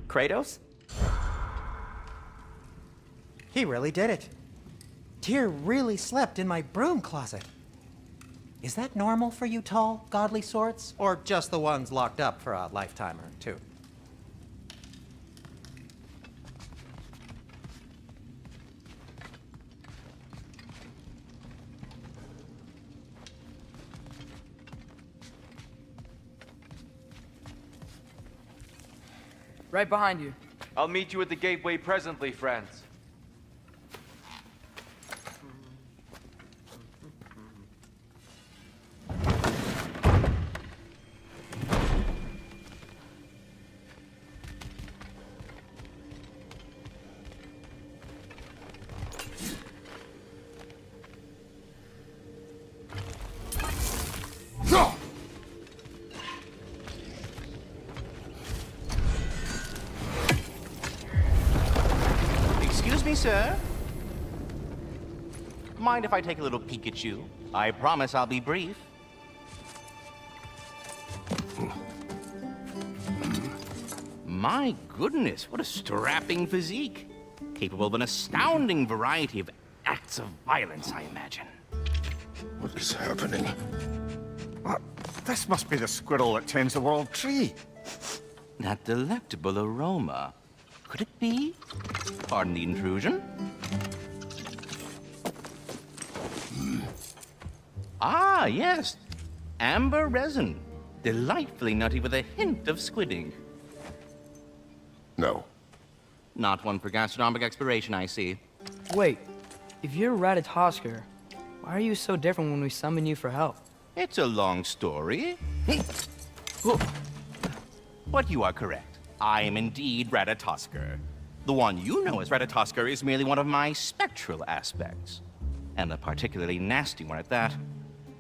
Kratos? He really did it. Tyr really slept in my broom closet. Is that normal for you tall, godly sorts? Or just the ones locked up for a lifetime or two? Right behind you. I'll meet you at the gateway presently, friends. Excuse me, sir? Mind if I take a little peek at you? I promise I'll be brief. My goodness, what a strapping physique. Capable of an astounding variety of acts of violence, I imagine. What is happening? This must be the squirrel that tends the world tree. That delectable aroma. Could it be? Pardon the intrusion. Ah, yes. Amber resin. Delightfully nutty with a hint of squid ink. No. Not one for gastronomic exploration, I see. Wait, if you're Ratatosker, why are you so different when we summon you for help? It's a long story. But you are correct. I am indeed Ratatosker. The one you know as Ratatosker is merely one of my spectral aspects. And a particularly nasty one at that.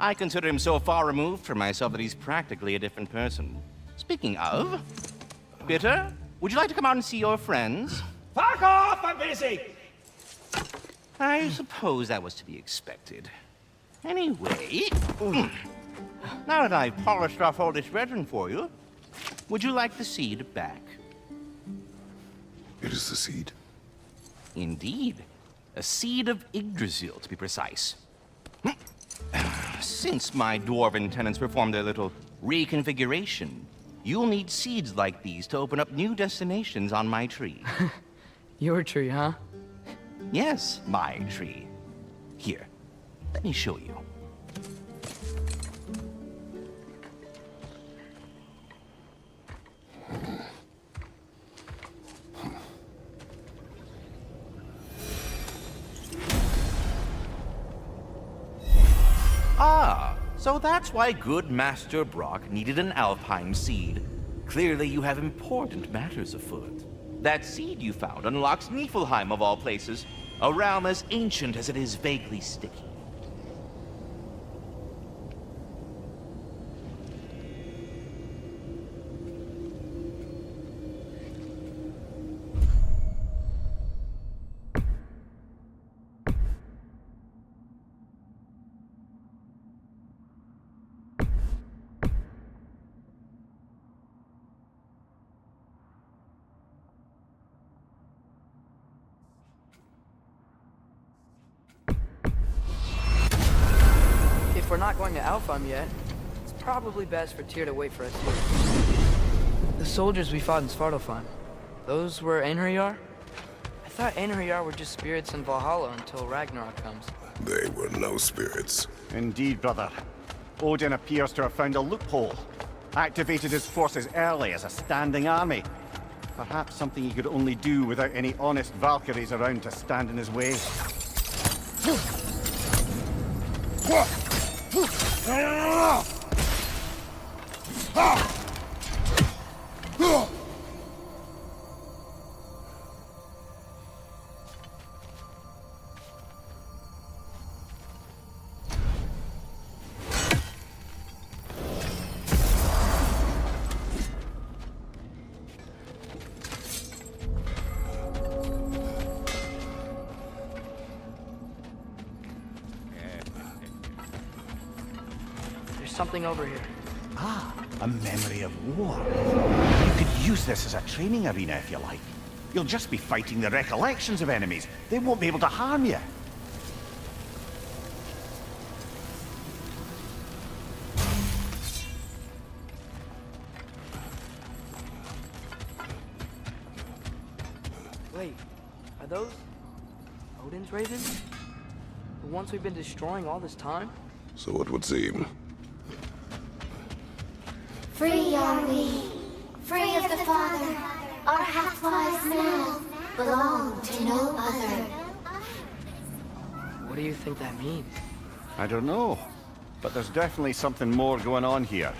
I consider him so far removed from myself that he's practically a different person. Speaking of, Bitter, would you like to come out and see your friends? Fuck off! I'm busy! I suppose that was to be expected. Anyway, now that I've polished off all this resin for you, would you like the seed back? It is the seed. Indeed. A seed of Yggdrasil, to be precise. Since my dwarven tenants performed their little reconfiguration, you'll need seeds like these to open up new destinations on my tree. Your tree, huh? Yes, my tree. Here, let me show you. Ah, so that's why good Master Brock needed an Alfheim seed. Clearly you have important matters afoot. That seed you found unlocks Niflheim of all places, a realm as ancient as it is vaguely sticky. If we're not going to Alfheim yet, it's probably best for Tyr to wait for us here. The soldiers we fought in Svartalfheim, those were Einherjar? I thought Einherjar were just spirits in Valhalla until Ragnarok comes. They were no spirits. Indeed, brother. Odin appears to have found a loophole. Activated his forces early as a standing army. Perhaps something he could only do without any honest Valkyries around to stand in his way. There's something over here. Ah, a memory of war. You could use this as a training arena if you like. You'll just be fighting the recollections of enemies. They won't be able to harm you. Wait, are those Odin's ravens? The ones we've been destroying all this time? So it would seem. Free are we, free of the Father. Our half-lives now belong to no other. What do you think that means? I don't know, but there's definitely something more going on here.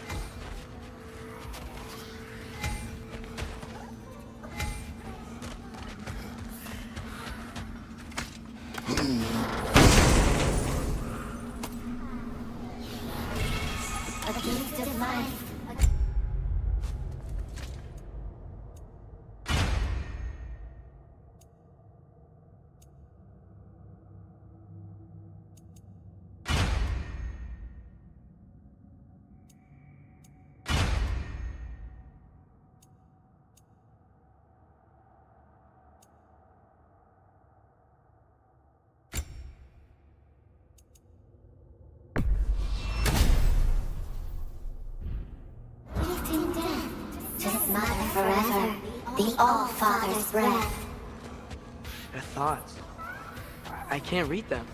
A gift of life. Gifting death to smother forever the All-Father's breath. Their thoughts. I can't read them.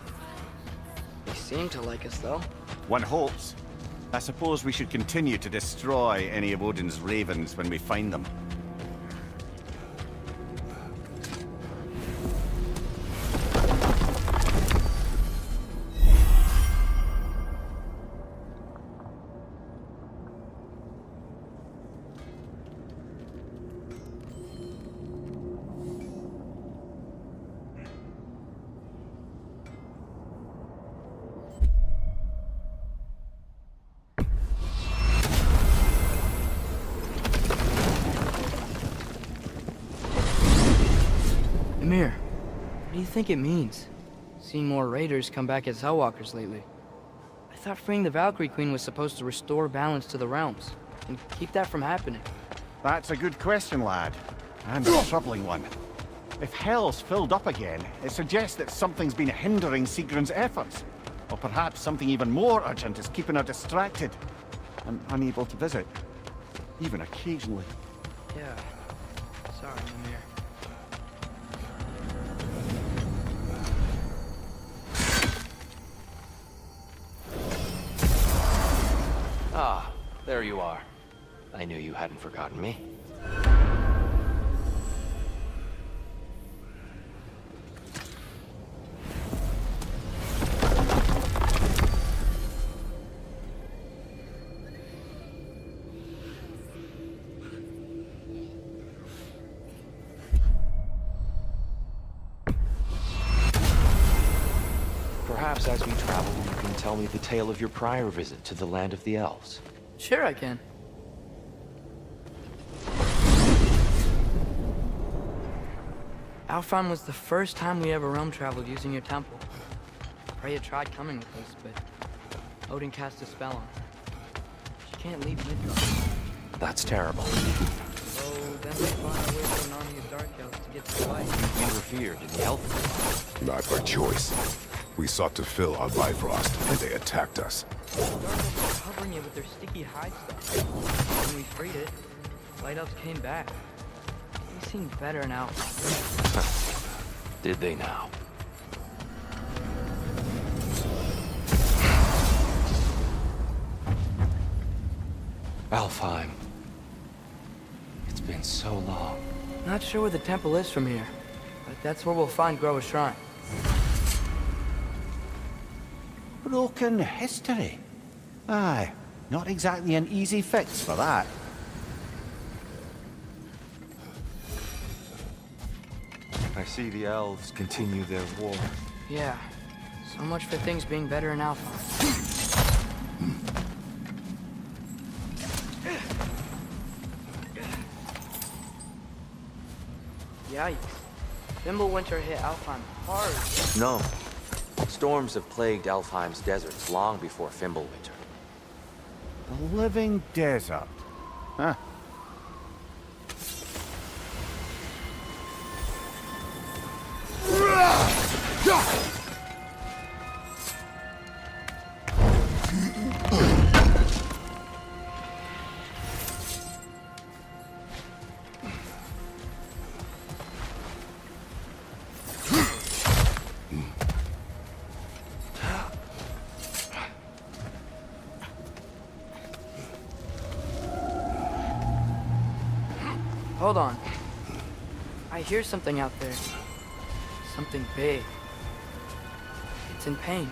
They seem to like us, though. One hopes. I suppose we should continue to destroy any of Odin's ravens when we find them. Amir, what do you think it means? Seeing more raiders come back as Hellwalkers lately. I thought freeing the Valkyrie Queen was supposed to restore balance to the realms, and keep that from happening. That's a good question, lad. And a troubling one. If Hell's filled up again, it suggests that something's been hindering Sigrun's efforts. Or perhaps something even more urgent is keeping her distracted and unable to visit. Even occasionally. Yeah. Sorry, Amir. Ah, there you are. I knew you hadn't forgotten me. Perhaps as we travel, you can tell me the tale of your prior visit to the land of the elves. Sure I can. Alfheim was the first time we ever realm traveled using your temple. Freya tried coming with us, but Odin cast a spell on her. She can't leave Midgard. That's terrible. So then we fought our way through an army of Dark Elves to get to the light. You interfered in the elf. Not by choice. We sought to fill our Bifrost, and they attacked us. Dark Elves were covering it with their sticky hide stuff. When we freed it, Light Elves came back. They seemed better now. Did they now? Alfheim. It's been so long. Not sure where the temple is from here, but that's where we'll find Groa's shrine. Broken history. Aye, not exactly an easy fix for that. I see the elves continue their war. Yeah, so much for things being better in Alpha. Yikes. Winter hit Alfheim hard. No. Storms have plagued Alfheim's deserts long before Fimbulwinter. The living desert. Huh. Hold on. I hear something out there. Something big. It's in pain.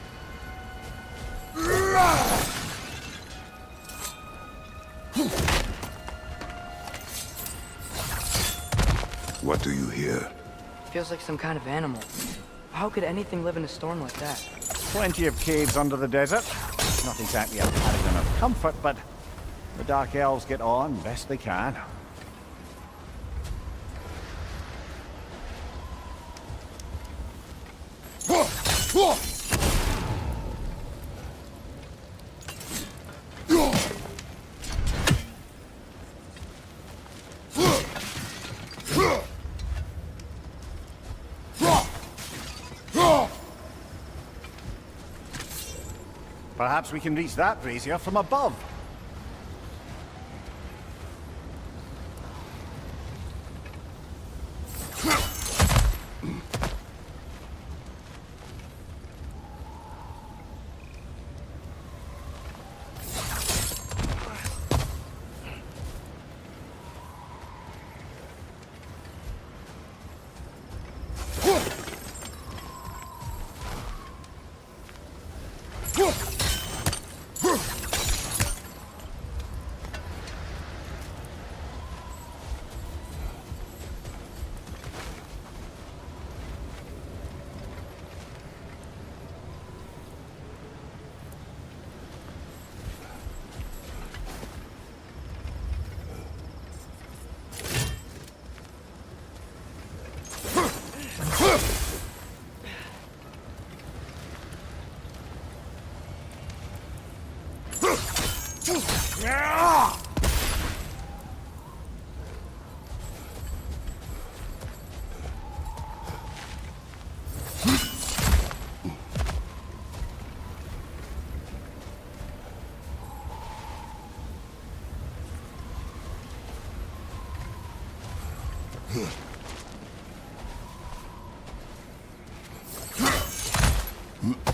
What do you hear? Feels like some kind of animal. How could anything live in a storm like that? Plenty of caves under the desert. Not exactly a paragon of comfort, but the Dark Elves get on best they can. Perhaps we can reach that brazier from above.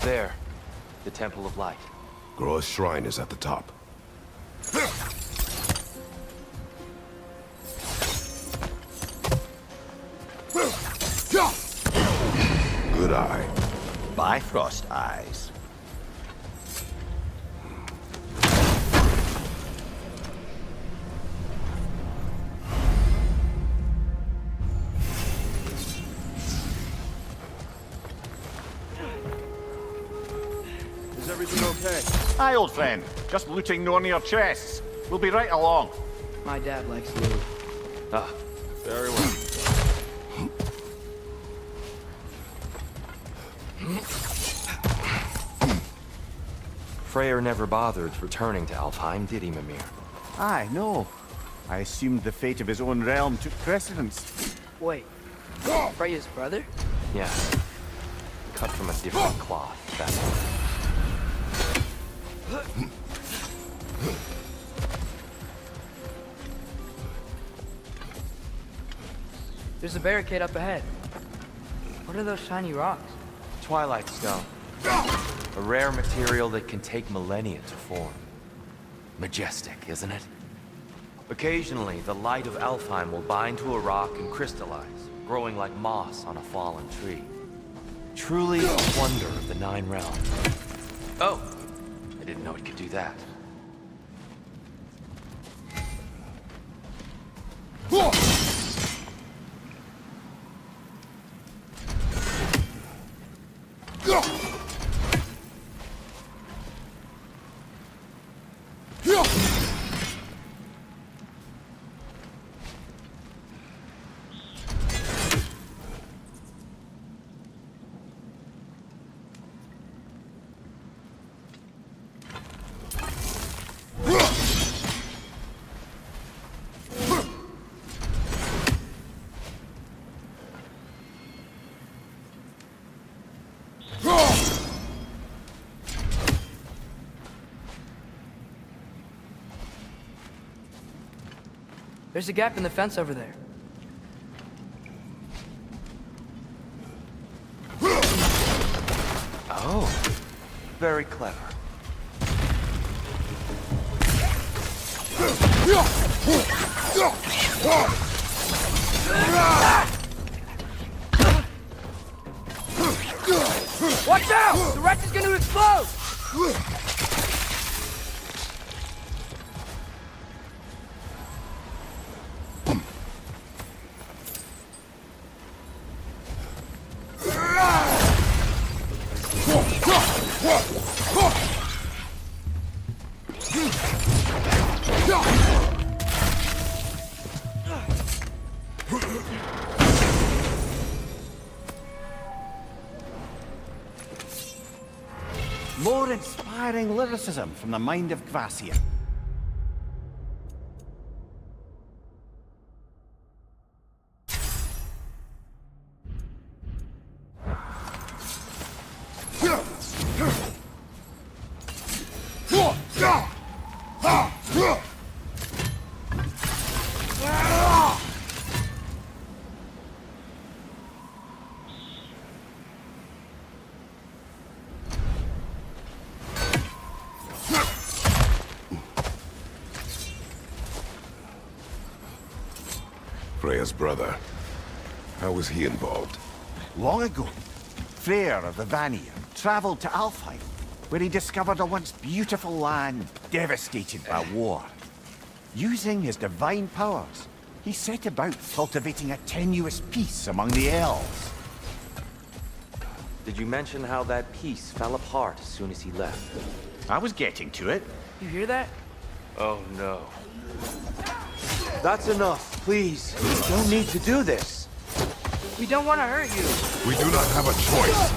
There. The Temple of Light. Groa's shrine is at the top. Good eye. Bifrost eyes. Is everything okay? Aye, old friend. Just looting no near chests. We'll be right along. My dad likes loot. Ah, Very well. Freyr never bothered returning to Alfheim, did he, Mimir? Aye, no. I assumed the fate of his own realm took precedence. Wait, Freya's brother? Yeah. Cut from a different cloth, that's all. There's a barricade up ahead. What are those shiny rocks? Twilight Stone. A rare material that can take millennia to form. Majestic, isn't it? Occasionally, the light of Alfheim will bind to a rock and crystallize, growing like moss on a fallen tree. Truly a wonder of the Nine Realms. Oh, I didn't know it could do that. There's a gap in the fence over there. Oh, very clever. Watch out! The wreck is going to explode! More inspiring lyricism from the mind of Kvasir. Freya's brother. How was he involved? Long ago, Freyr of the Vanir traveled to Alfheim, where he discovered a once beautiful land devastated by war. Using his divine powers, he set about cultivating a tenuous peace among the elves. Did you mention how that piece fell apart as soon as he left? I was getting to it. You hear that? Oh no. That's enough, please. You don't need to do this. We don't want to hurt you. We do not have a choice.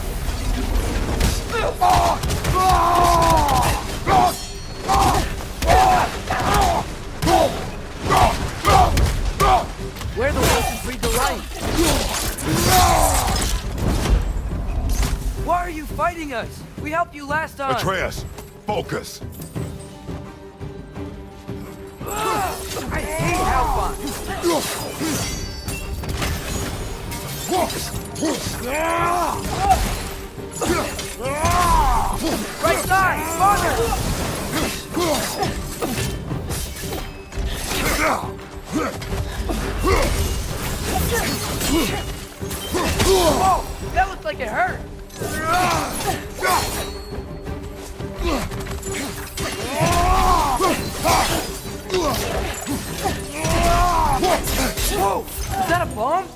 We're the ones who breathe the light. Why are you fighting us? We helped you last time. Atreus, focus. I hate Alpha. Right side, farther. Whoa, that looked like it hurt. Whoa, is that a bomb?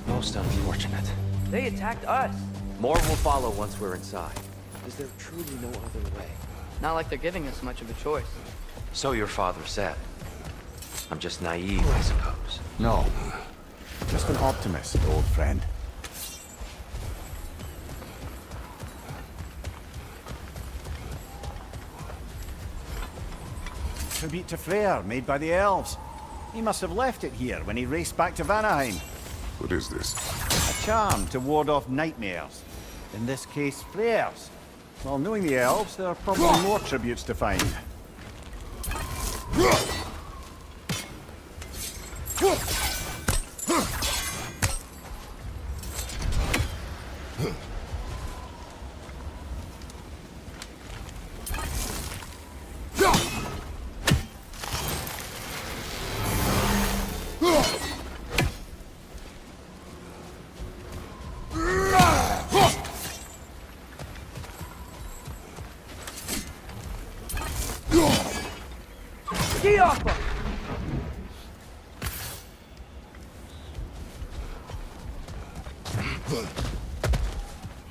Most unfortunate. They attacked us. More will follow once we're inside. Is there truly no other way? Not like they're giving us much of a choice. So your father said. I'm just naive, I suppose. No. Just an optimist, old friend. tribute to Freyr made by the elves. He must have left it here when he raced back to Vanaheim. What is this? A charm to ward off nightmares. In this case, Freyr's. Well, knowing the elves, there are probably more tributes to find.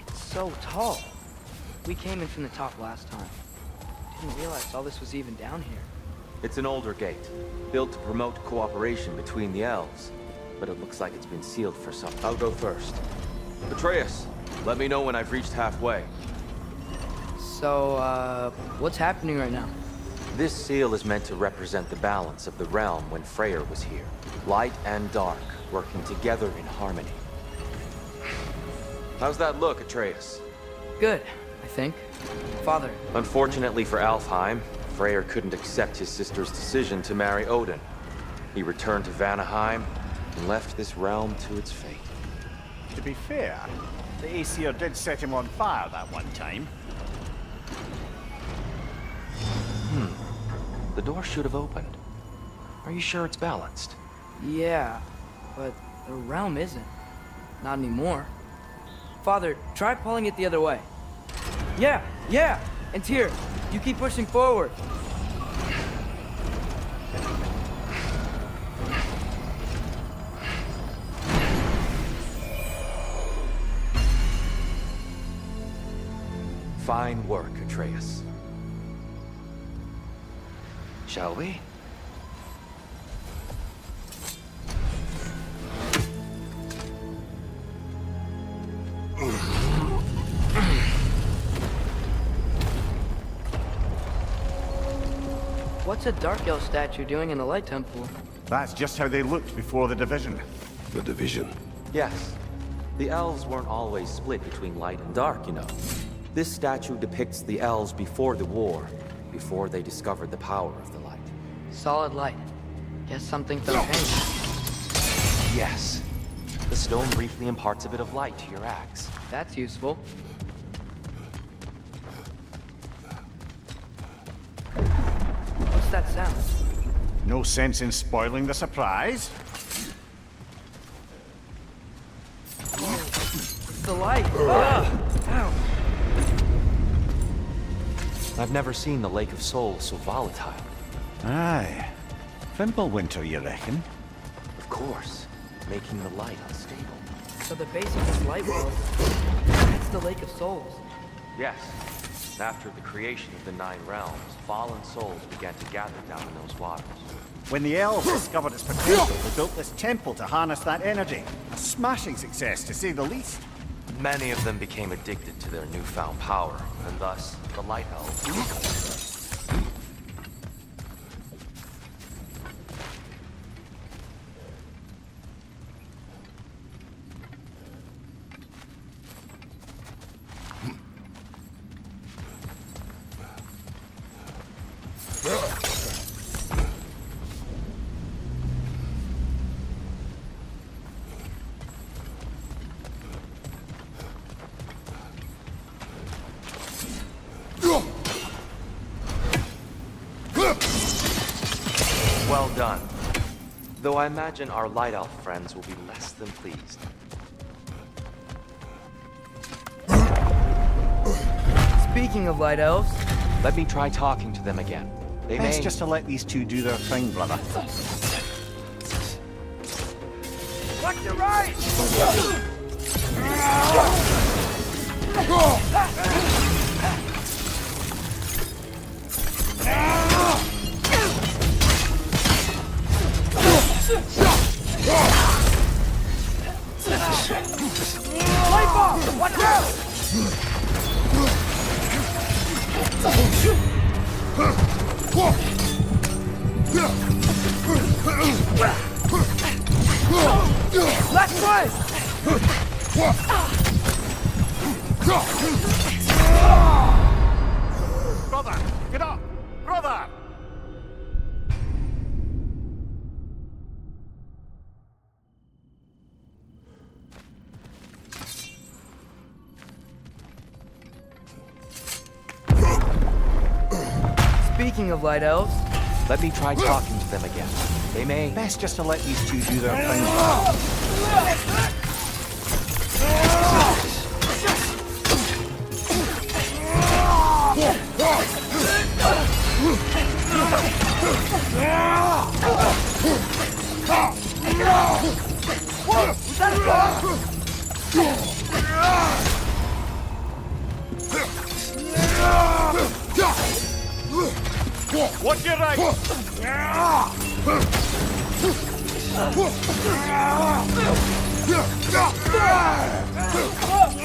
It's so tall. We came in from the top last time. Didn't realize all this was even down here. It's an older gate, built to promote cooperation between the elves. But it looks like it's been sealed for some. I'll go first. Atreus, let me know when I've reached halfway. So, what's happening right now? This seal is meant to represent the balance of the realm when Freyr was here. Light and dark, working together in harmony. How's that look, Atreus? Good, I think. Father. Unfortunately for Alfheim, Freyr couldn't accept his sister's decision to marry Odin. He returned to Vanaheim and left this realm to its fate. To be fair, the Aesir did set him on fire that one time. The door should have opened. Are you sure it's balanced? Yeah, but the realm isn't. Not anymore. Father, try pulling it the other way. Yeah! And here, you keep pushing forward. Fine work, Atreus. Shall we? What's a Dark Elf statue doing in the Light Temple? That's just how they looked before the division. The division. Yes. The elves weren't always split between light and dark, you know. This statue depicts the elves before the war, before they discovered the power of the light. Solid light. Guess something for the pain. Yes. The stone briefly imparts a bit of light to your axe. That's useful. What's that sound? No sense in spoiling the surprise. It's the light. Ow. I've never seen the Lake of Souls so volatile. Aye. Fimbulwinter, you reckon? Of course, making the light unstable. So the base of this light world, that's the Lake of Souls. Yes. After the creation of the Nine Realms, fallen souls began to gather down in those waters. When the elves discovered its potential, they built this temple to harness that energy. A smashing success, to say the least. Many of them became addicted to their newfound power, and thus, the Light Elves. Well done. Though I imagine our Light Elf friends will be less than pleased. Speaking of Light Elves, Let me try talking to them again. They Best may... just to let these two do their thing, brother. watch your right! Light bomb! Watch out! Last one! Brother, get up! Brother! Speaking of light elves, Let me try talking to them again. They may... Best just to let these two do their thing. Watch your right!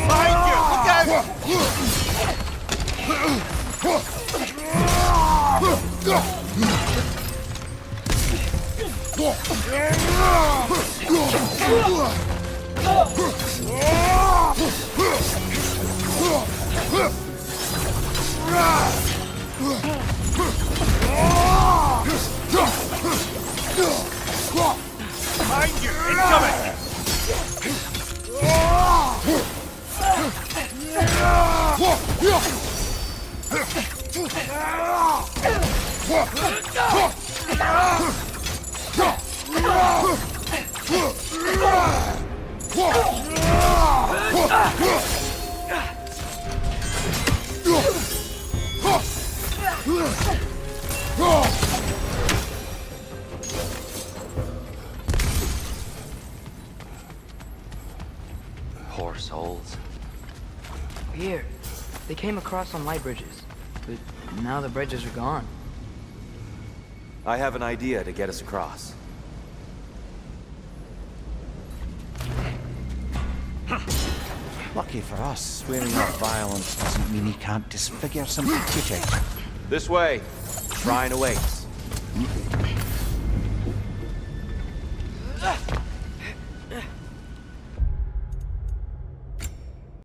Behind you! Look out! Behind you! Incoming! Poor souls. here. They came across on light bridges, but now the bridges are gone. I have an idea to get us across. Lucky for us, swearing off violence doesn't mean he can't disfigure some beauty. This way. Shrine awaits.